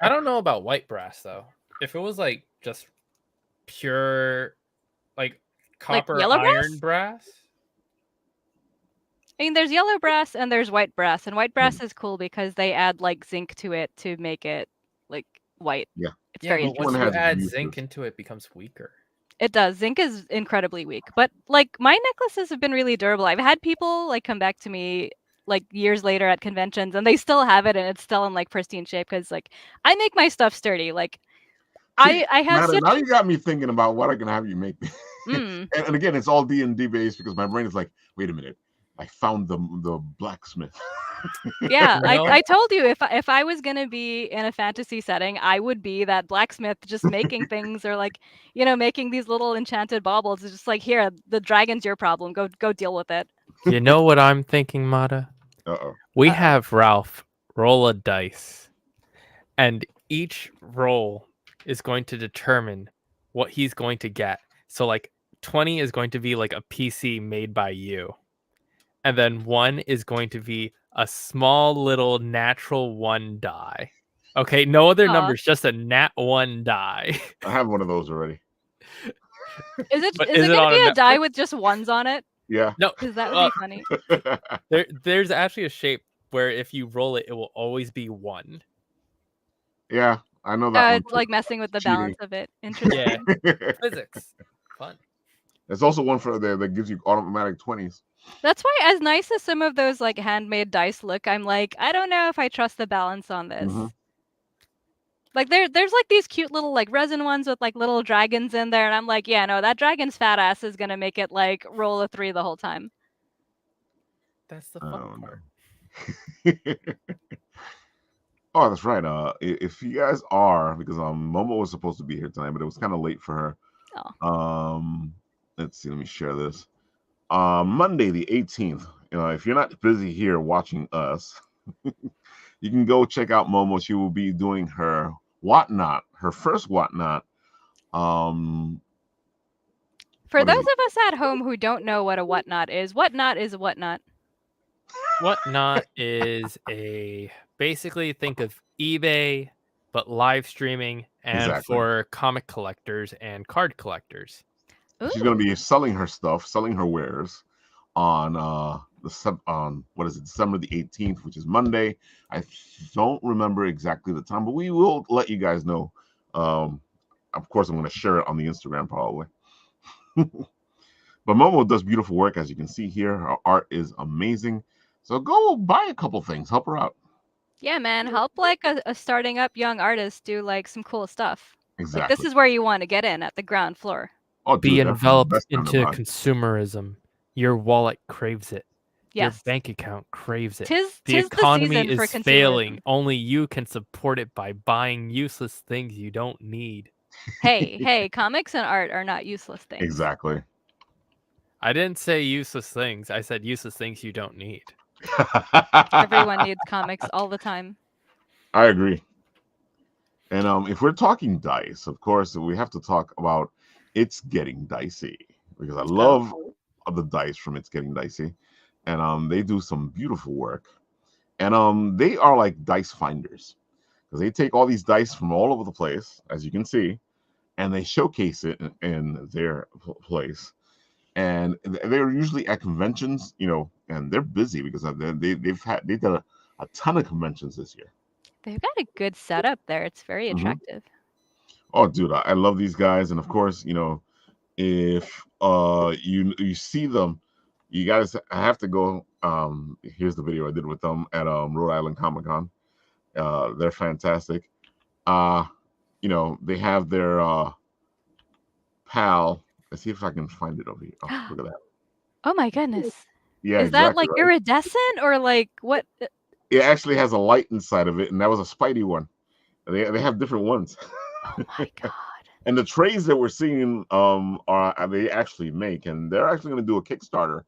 I don't know about white brass though. If it was like just pure like Like copper yellow iron brass? brass. I mean, there's yellow brass and there's white brass, and white Yeah. brass is cool because they add like zinc to it to make it like white. Yeah. It's Yeah, very but Each one once interesting. you has its add uses. zinc into it, it becomes weaker. It does. Zinc is incredibly weak, but like my necklaces have been really durable. I've had people like come back to me like years later at conventions and they still have it and it's still in like pristine shape because like I make my stuff sturdy. Like See, I have Matt, now such you got me thinking about what I can have you make. mm, And again, it's all D&D based because my brain is like, wait a minute, I found the blacksmith. yeah, You know? I told you if I was gonna be in a fantasy setting, I would be that blacksmith just making things or like, making these little enchanted baubles. It's just like here, the dragon's your problem. Go deal with it. You know what I'm thinking, Mata? Uh-oh. We Uh-oh. have Ralph roll a dice, and each roll is going to determine what he's going to get. So, like, 20 is going to be like a PC made by you, and then 1 is going to be a small little natural 1 die. Okay, no other Aw. numbers, just a nat 1 die. I have one of those already. Is it But is is it it gonna on a be a die network? with just ones on it? Yeah. No, Because that would be funny. there's actually a shape where if you roll it, it will always be 1. Yeah, I know that one It's too. like messing with the Cheating. balance of it. Yeah, Interesting. physics, fun. There's also one for there that gives you automatic 20s. That's why as nice as some of those like handmade dice look, I'm like, I don't know if I trust the balance on this. Mhm. Like there's like these cute little like resin ones with like little dragons in there, and I'm like, yeah, no, that dragon's fat ass is gonna make it like roll a 3 the whole time. That's the I fun don't part. know. Oh, that's right. If you guys are, because Momo was supposed to be here tonight, but it was kind of late for her. Oh. Let's see. Let me share this. Monday the 18th. If you're not busy here watching us, you can go check out Momo. She will be doing her whatnot, her first whatnot. For What is those it? of us at home who don't know what a whatnot is a whatnot? Whatnot is basically think of eBay, but live streaming and Exactly. for comic collectors and card collectors. She's going to Ooh. be selling her stuff, selling her wares on what is it, December the 18th, which is Monday. I don't remember exactly the time, but we will let you guys know. Of course, I'm going to share it on the Instagram probably. But Momo does beautiful work, as you can see here. Her art is amazing. So go buy a couple things, help her out. Yeah, man, help like a starting up young artist do like some cool stuff. Like this Exactly. is where you want to get in at the ground floor. Oh, Be dude, that's the enveloped best time to into buy. consumerism. Your wallet craves it. Your Yes. bank account craves it. Tis The the economy season for is failing. consumerism. Only you can support it by buying useless things you don't need. Hey, comics and art are not useless things. Exactly. I didn't say useless things. I said useless things you don't need. Everyone needs comics all the time. I agree. And if we're talking dice, of course, we have to talk about It's Getting Dicey, because I love the dice from It's Getting Dicey, and they do some beautiful work. And they are like dice finders, because they take all these dice from all over the place, as you can see, and they showcase it in their place. And they're usually at conventions, and they're busy because they did a ton of conventions this year. They've got a good setup there. It's very Mhm. attractive. Oh, dude, I love these guys, and of course, if you see them, you guys have to go. Here's the video I did with them at Rhode Island Comic Con. They're fantastic. They have their pal. Let's see if I can find it over here. Oh, look at that. Oh my goodness. Yeah, Is that exactly like right. iridescent or like what? It actually has a light inside of it, and that was a Spidey one. They have different ones. Oh my god. And the trays that we're seeing are they actually make, and they're actually going to do a Kickstarter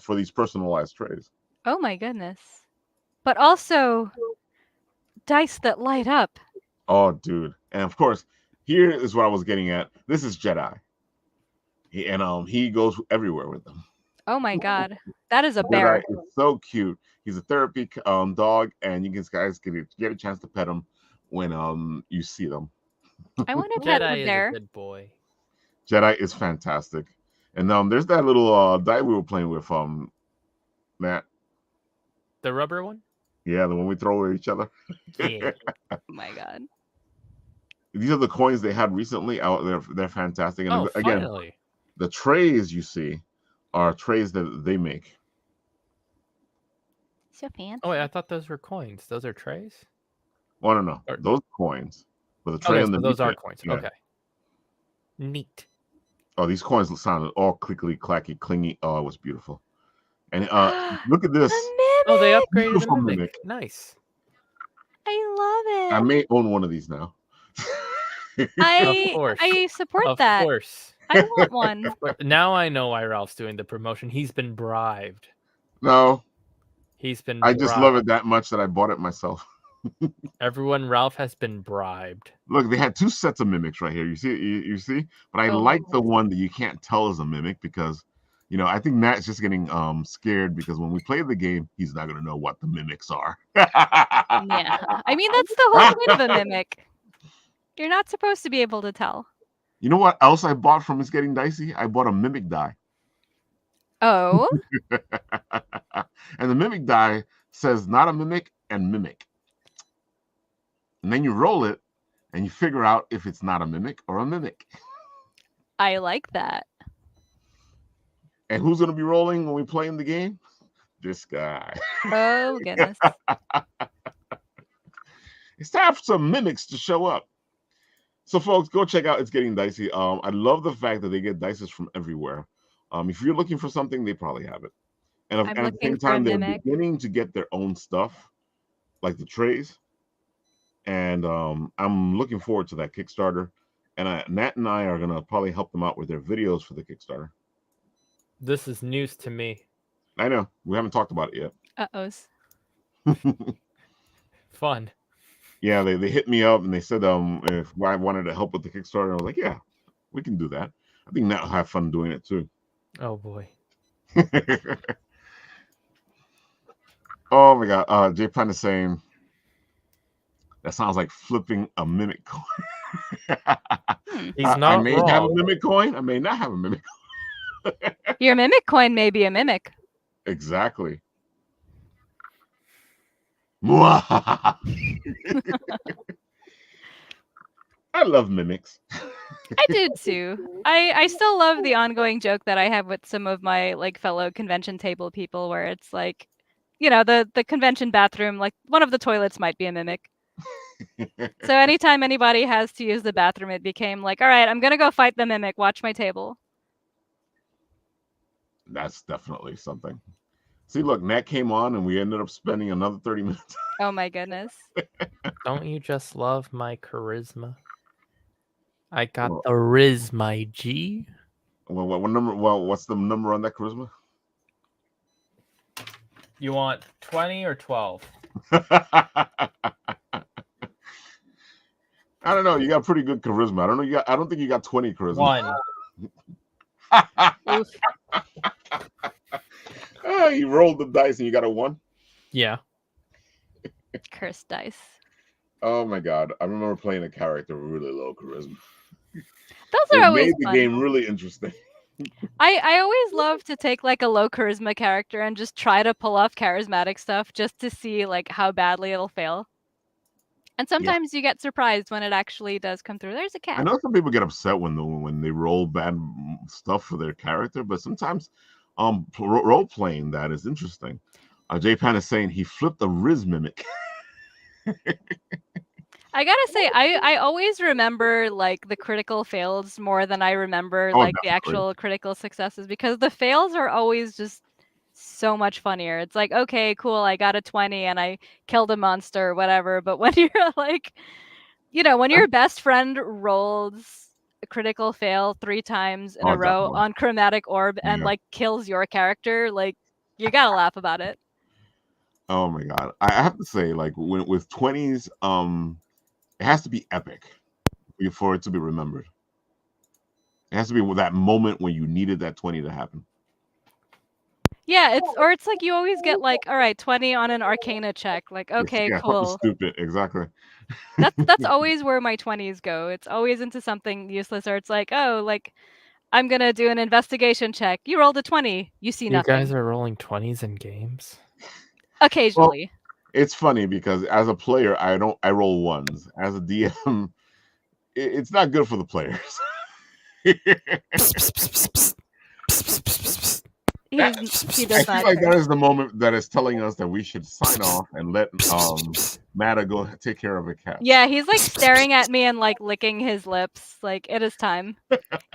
for these personalized trays. Oh my goodness. But also dice that light up. Oh, dude. And of course, here is what I was getting at. This is Jedi. He goes everywhere with them. Oh my god. That is a Jedi bear. is so cute. He's a therapy guy, and you guys get a chance to pet him when you see them. I want to pet the Jedi is a bear. good boy. Jedi is fantastic. And there's that little die we were playing with Matt. The rubber one? Yeah, the one we throw at each other. Yeah. Oh my god. These are the coins they had recently out. They're fantastic. And again, finally. the trays you see are trays that they make. So fancy. Oh wait, I thought those were coins. Those are trays? Oh no, those coins. But the tray Okay, on the so those are coins. Yeah. Okay. Neat. Oh, these coins sounded all clickety, clacky, clingy. Oh, it was beautiful. And look at this. A Oh, they mimic! upgraded Beautiful the mimic. mimic. Nice. I love it. I may own one of these now. Of course. I support Of that. course. I want one. Now I know why Ralph's doing the promotion. He's been bribed. No, He's been I bribed. just love it that much that I bought it myself. Everyone, Ralph has been bribed. Look, they had two sets of mimics right here. You see? But I like the one that you can't tell is a mimic because, I think Matt's just getting scared because when we play the game, he's not gonna know what the mimics are. Yeah. I mean, that's the whole point of a mimic. You're not supposed to be able to tell. You know what else I bought from It's Getting Dicey? I bought a mimic die. Oh? And the mimic die says not a mimic and mimic. And then you roll it and you figure out if it's not a mimic or a mimic. I like that. And who's going to be rolling when we play in the game? This guy. Oh, goodness. It's time for some mimics to show up. So, folks, go check out It's Getting Dicey. I love the fact that they get dices from everywhere. If you're looking for something, they probably have it. And at the same time, they're beginning to get their own stuff, like the trays. And I'm looking forward to that Kickstarter. And Nat and I are going to probably help them out with their videos for the Kickstarter. This is news to me. I know. We haven't talked about it yet. Uh-ohs. Fun. Yeah, they hit me up and they said if I wanted to help with the Kickstarter. I was like, yeah, we can do that. I think Nat will have fun doing it too. Oh boy. Oh my god. Jay Pan is saying that sounds like flipping a mimic coin. He's not I may wrong. have a mimic coin. I may not have a mimic coin. Your mimic coin may be a mimic. Exactly. I love mimics. I did too. I still love the ongoing joke that I have with some of my fellow convention table people where it's like, the convention bathroom, like one of the toilets might be a mimic. So anytime anybody has to use the bathroom, it became like, all right, I'm going to go fight the mimic. Watch my table. That's definitely something. See, look, Nat came on and we ended up spending another 30 minutes. Oh my goodness. Don't you just love my charisma? I got the Riz, my G. What number? Well, what's the number on that charisma? You want 20 or 12? I don't know. You got pretty good charisma. I don't know. I don't think you got 20 charisma. 1. Oof. You rolled the dice and you got a 1. Yeah. Cursed dice. Oh my god! I remember playing a character with really low charisma. Those are always made the fun. game really interesting. I always love to take like a low charisma character and just try to pull off charismatic stuff just to see like how badly it'll fail. And sometimes you get surprised when it actually does come through. There's a cat. I know some people get upset when they roll bad stuff for their character, but sometimes role playing that is interesting. J Pan is saying he flipped a Riz mimic. I gotta say, I always remember like the critical fails more than I remember like the actual critical successes, because the fails are always just so much funnier. It's like, okay, cool, I got a 20 and I killed a monster or whatever. But when you're like, when your best friend rolls a critical fail 3 times in a row Definitely. on Chromatic Orb and like kills your character, like you gotta laugh about it. Oh my god. I have to say, like with 20s, it has to be epic for it to be remembered. It has to be that moment when you needed that 20 to happen. Yeah, it's like you always get like, all right, 20 on an Arcana check. Like, okay, cool. Stupid, exactly. That's always where my 20s go. It's always into something useless, or it's like, oh, like I'm gonna do an investigation check. You rolled a 20. You see nothing. You guys are rolling 20s in games? Occasionally. Well, it's funny because as a player, I roll 1s. As a DM, it's not good for the players. He does not. Like that is the moment that is telling us that we should sign off and let Matta go take care of a cat. Yeah, he's like staring at me and like licking his lips. Like, it is time.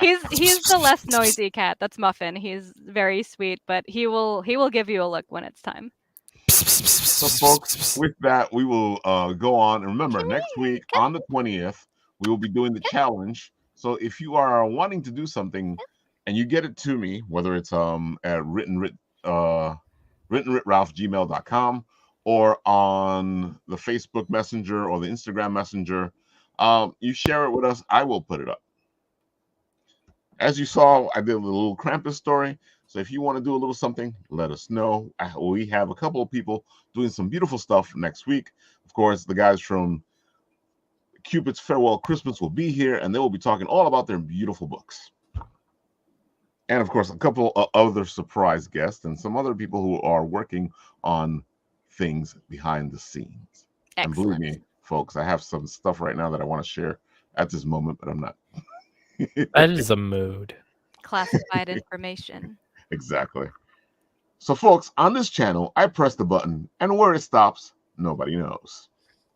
He's the less noisy cat. That's Muffin. He's very sweet, but he will give you a look when it's time. So folks, with that, we will go on. And remember, next week on the 20th, we will be doing the challenge. So if you are wanting to do something and you get it to me, whether it's at writtenwritralph@gmail.com or on the Facebook Messenger or the Instagram Messenger, you share it with us, I will put it up. As you saw, I did a little Krampus story. So if you want to do a little something, let us know. We have a couple of people doing some beautiful stuff next week. Of course, the guys from Cupid's Farewell Christmas will be here, and they will be talking all about their beautiful books. And of course, a couple of other surprise guests and some other people who are working on things behind the scenes. Excellent. And believe me, folks, I have some stuff right now that I want to share at this moment, but I'm not. That is a mood. Classified information. Exactly. So, folks, on this channel, I press the button, and where it stops, nobody knows.